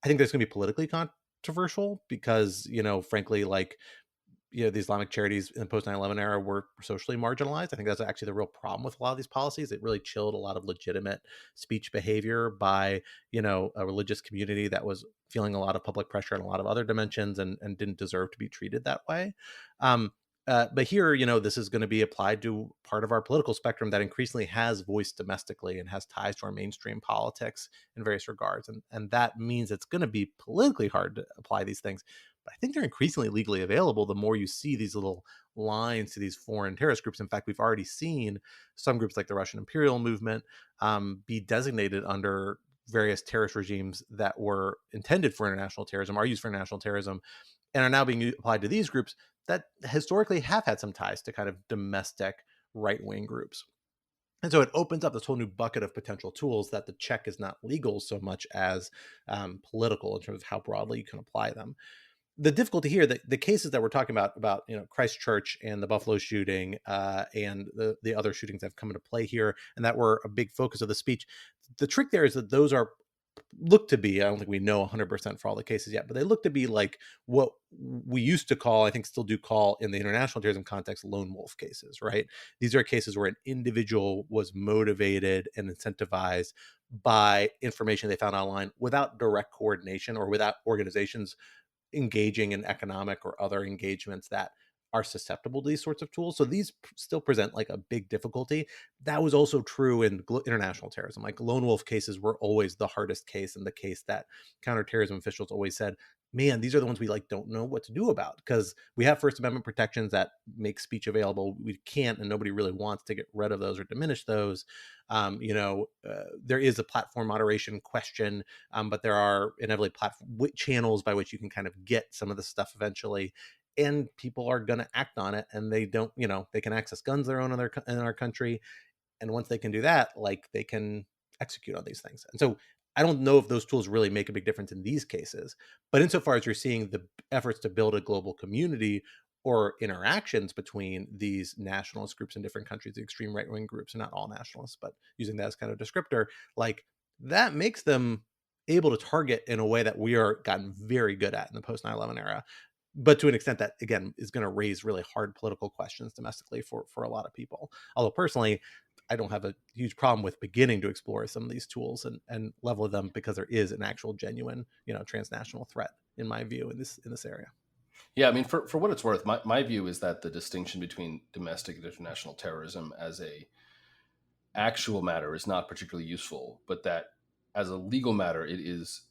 I think there's going to be politically controversial because, frankly, the Islamic charities in the post 9/11 era were socially marginalized. I think that's actually the real problem with a lot of these policies. It really chilled a lot of legitimate speech behavior by, a religious community that was feeling a lot of public pressure in a lot of other dimensions and didn't deserve to be treated that way. But here, this is going to be applied to part of our political spectrum that increasingly has voice domestically and has ties to our mainstream politics in various regards. And that means it's going to be politically hard to apply these things. But I think they're increasingly legally available the more you see these little lines to these foreign terrorist groups. In fact, we've already seen some groups like the Russian Imperial Movement be designated under various terrorist regimes that were intended for international terrorism, are used for international terrorism, and are now being applied to these groups that historically have had some ties to kind of domestic right-wing groups. And so it opens up this whole new bucket of potential tools that the check is not legal so much as political in terms of how broadly you can apply them. The difficulty here, the cases that we're talking about Christchurch and the Buffalo shooting and the other shootings that have come into play here, and that were a big focus of the speech. The trick there is that those look to be, I don't think we know 100% for all the cases yet, but they look to be like what we used to call, I think still do call in the international terrorism context, lone wolf cases, right? These are cases where an individual was motivated and incentivized by information they found online without direct coordination or without organizations engaging in economic or other engagements that are susceptible to these sorts of tools. So these still present like a big difficulty. That was also true in international terrorism. Like lone wolf cases were always the hardest case, and the case that counterterrorism officials always said, man, these are the ones we like don't know what to do about, because we have First Amendment protections that make speech available. We can't, and nobody really wants to get rid of those or diminish those. There is a platform moderation question, but there are inevitably channels by which you can kind of get some of the stuff eventually, and people are going to act on it, and they don't, they can access guns their own in our country, and once they can do that, like, they can execute on these things. And so I don't know if those tools really make a big difference in these cases, but insofar as you're seeing the efforts to build a global community or interactions between these nationalist groups in different countries, the extreme right-wing groups, and not all nationalists, but using that as kind of descriptor, like, that makes them able to target in a way that we are gotten very good at in the post 9/11 era, but to an extent that, again, is going to raise really hard political questions domestically for a lot of people. Although personally, I don't have a huge problem with beginning to explore some of these tools and level them, because there is an actual genuine, transnational threat, in my view, in this area. Yeah, I mean, for what it's worth, my view is that the distinction between domestic and international terrorism as a actual matter is not particularly useful, but that as a legal matter, it is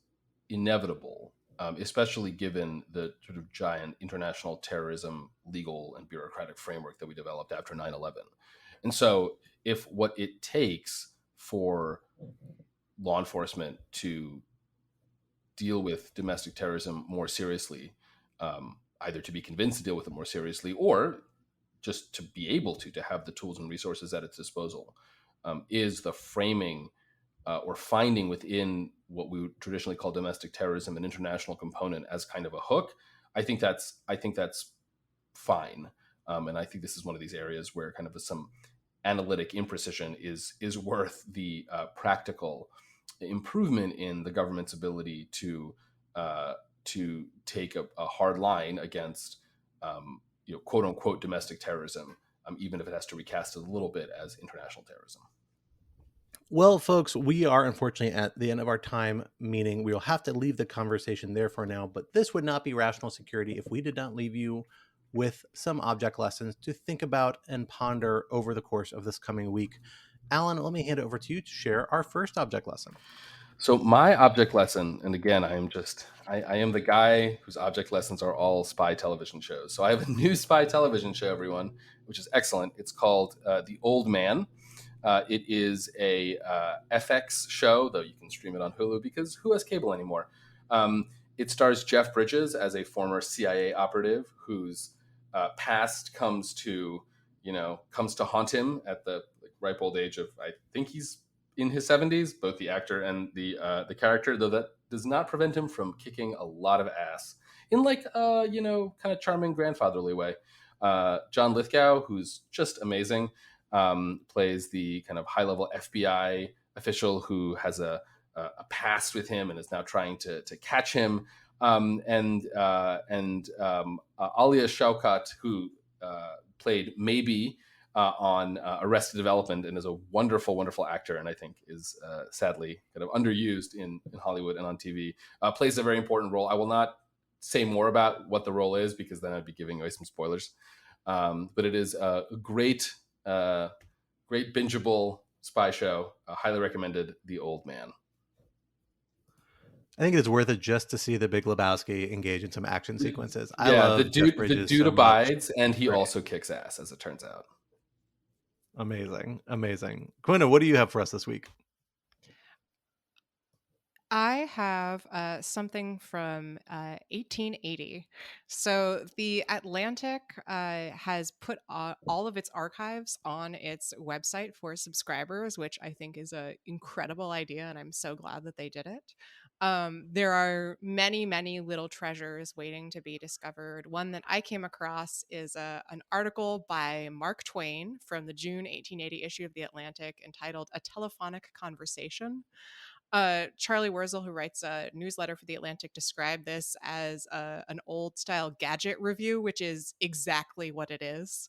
inevitable, especially given the sort of giant international terrorism legal and bureaucratic framework that we developed after 9/11. And so if what it takes for law enforcement to deal with domestic terrorism more seriously, either to be convinced to deal with it more seriously, or just to be able to have the tools and resources at its disposal, is the framing or finding within what we would traditionally call domestic terrorism an international component as kind of a hook. I think that's fine, and I think this is one of these areas where kind of some analytic imprecision is worth the practical improvement in the government's ability to take a hard line against quote unquote domestic terrorism, even if it has to recast it a little bit as international terrorism. Well, folks, we are unfortunately at the end of our time, meaning we will have to leave the conversation there for now. But this would not be Rational Security if we did not leave you with some object lessons to think about and ponder over the course of this coming week. Alan, let me hand it over to you to share our first object lesson. So my object lesson, and again, I am the guy whose object lessons are all spy television shows. So I have a new spy television show, everyone, which is excellent. It's called The Old Man. It is a FX show, though you can stream it on Hulu because who has cable anymore? It stars Jeff Bridges as a former CIA operative whose past comes to haunt him at the ripe old age of, I think he's in his 70s, both the actor and the character, though that does not prevent him from kicking a lot of ass in kind of charming grandfatherly way. John Lithgow, who's just amazing, plays the kind of high-level FBI official who has a past with him and is now trying to catch him. And Alia Shaukat, who played Maybe on Arrested Development and is a wonderful, wonderful actor, and I think is sadly kind of underused in Hollywood and on TV, plays a very important role. I will not say more about what the role is because then I'd be giving away some spoilers. But it is a great bingeable spy show. Highly recommended. The Old Man. I think it's worth it just to see the Big Lebowski engage in some action sequences. I love the dude abides, and he also kicks ass, as it turns out. Amazing. Quinta, what do you have for us this week? I have something from 1880. So the Atlantic has put all of its archives on its website for subscribers, which I think is an incredible idea, and I'm so glad that they did it. There are many, many little treasures waiting to be discovered. One that I came across is an article by Mark Twain from the June 1880 issue of The Atlantic entitled A Telephonic Conversation. Charlie Wurzel, who writes a newsletter for The Atlantic, described this as an old style gadget review, which is exactly what it is.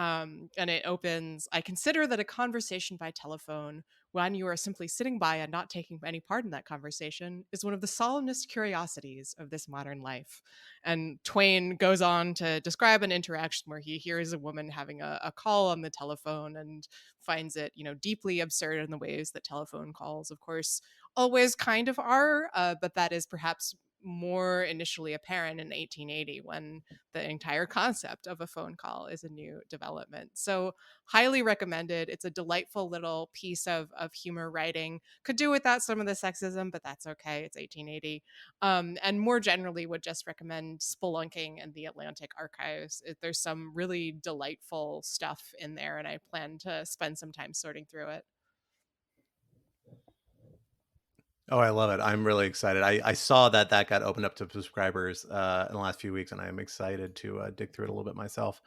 And it opens, I consider that a conversation by telephone, when you are simply sitting by and not taking any part in that conversation, is one of the solemnest curiosities of this modern life. And Twain goes on to describe an interaction where he hears a woman having a call on the telephone and finds it, deeply absurd in the ways that telephone calls, of course, always kind of are, but that is perhaps more initially apparent in 1880 when the entire concept of a phone call is a new development. So highly recommended. It's a delightful little piece of humor writing. Could do without some of the sexism, but that's okay. It's 1880. And more generally would just recommend spelunking and the Atlantic Archives. There's some really delightful stuff in there, and I plan to spend some time sorting through it. Oh, I love it. I'm really excited. I saw that got opened up to subscribers in the last few weeks, and I am excited to dig through it a little bit myself.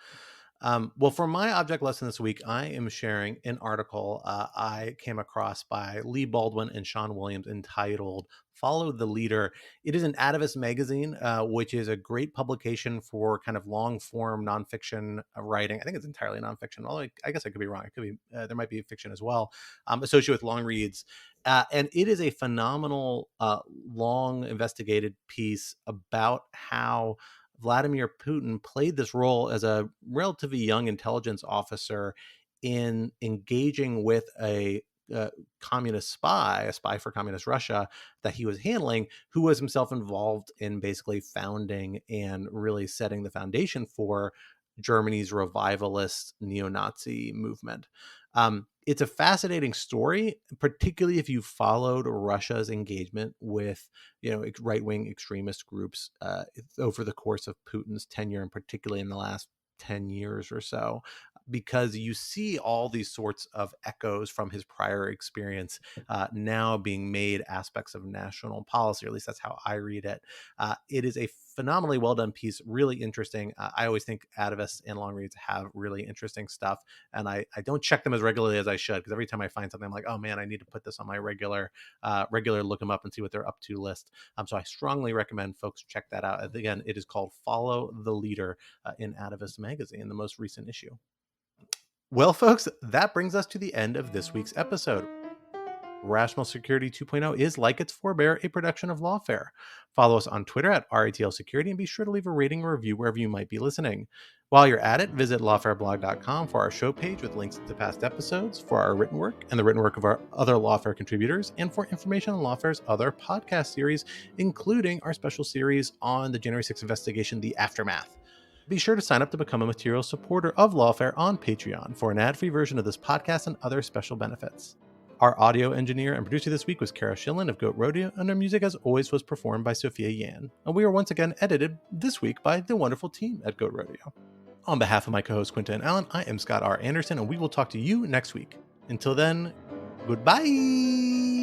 Well, for my object lesson this week, I am sharing an article I came across by Lee Baldwin and Sean Williams entitled Follow the Leader. It is an Atavist magazine, which is a great publication for kind of long form nonfiction writing. I think it's entirely nonfiction, although I guess I could be wrong. It could be, there might be fiction as well, associated with long reads. And it is a phenomenal, long investigated piece about how Vladimir Putin played this role as a relatively young intelligence officer in engaging with a communist spy, a spy for communist Russia that he was handling, who was himself involved in basically founding and really setting the foundation for Germany's revivalist neo-Nazi movement. It's a fascinating story, particularly if you followed Russia's engagement with, right-wing extremist groups over the course of Putin's tenure, and particularly in the last 10 years or so, because you see all these sorts of echoes from his prior experience now being made aspects of national policy, or at least that's how I read it. It is a phenomenally well done piece, really interesting. I always think atavists and long reads have really interesting stuff, and I don't check them as regularly as I should, because every time I find something, I'm like, oh man, I need to put this on my regular look them up and see what they're up to list. So I strongly recommend folks check that out. Again, it is called Follow the Leader in Atavist Magazine, the most recent issue. Well, folks, that brings us to the end of this week's episode. Rational Security 2.0 is, like its forebear, a production of Lawfare. Follow us on Twitter at RATL Security, and be sure to leave a rating or review wherever you might be listening. While you're at it, visit lawfareblog.com for our show page with links to past episodes, for our written work and the written work of our other Lawfare contributors, and for information on Lawfare's other podcast series, including our special series on the January 6th investigation, The Aftermath. Be sure to sign up to become a material supporter of Lawfare on Patreon for an ad-free version of this podcast and other special benefits. Our audio engineer and producer this week was Kara Schillen of Goat Rodeo, and our music, as always, was performed by Sophia Yan. And we are once again edited this week by the wonderful team at Goat Rodeo. On behalf of my co-hosts Quinta and Alan, I am Scott R. Anderson, and we will talk to you next week. Until then, goodbye!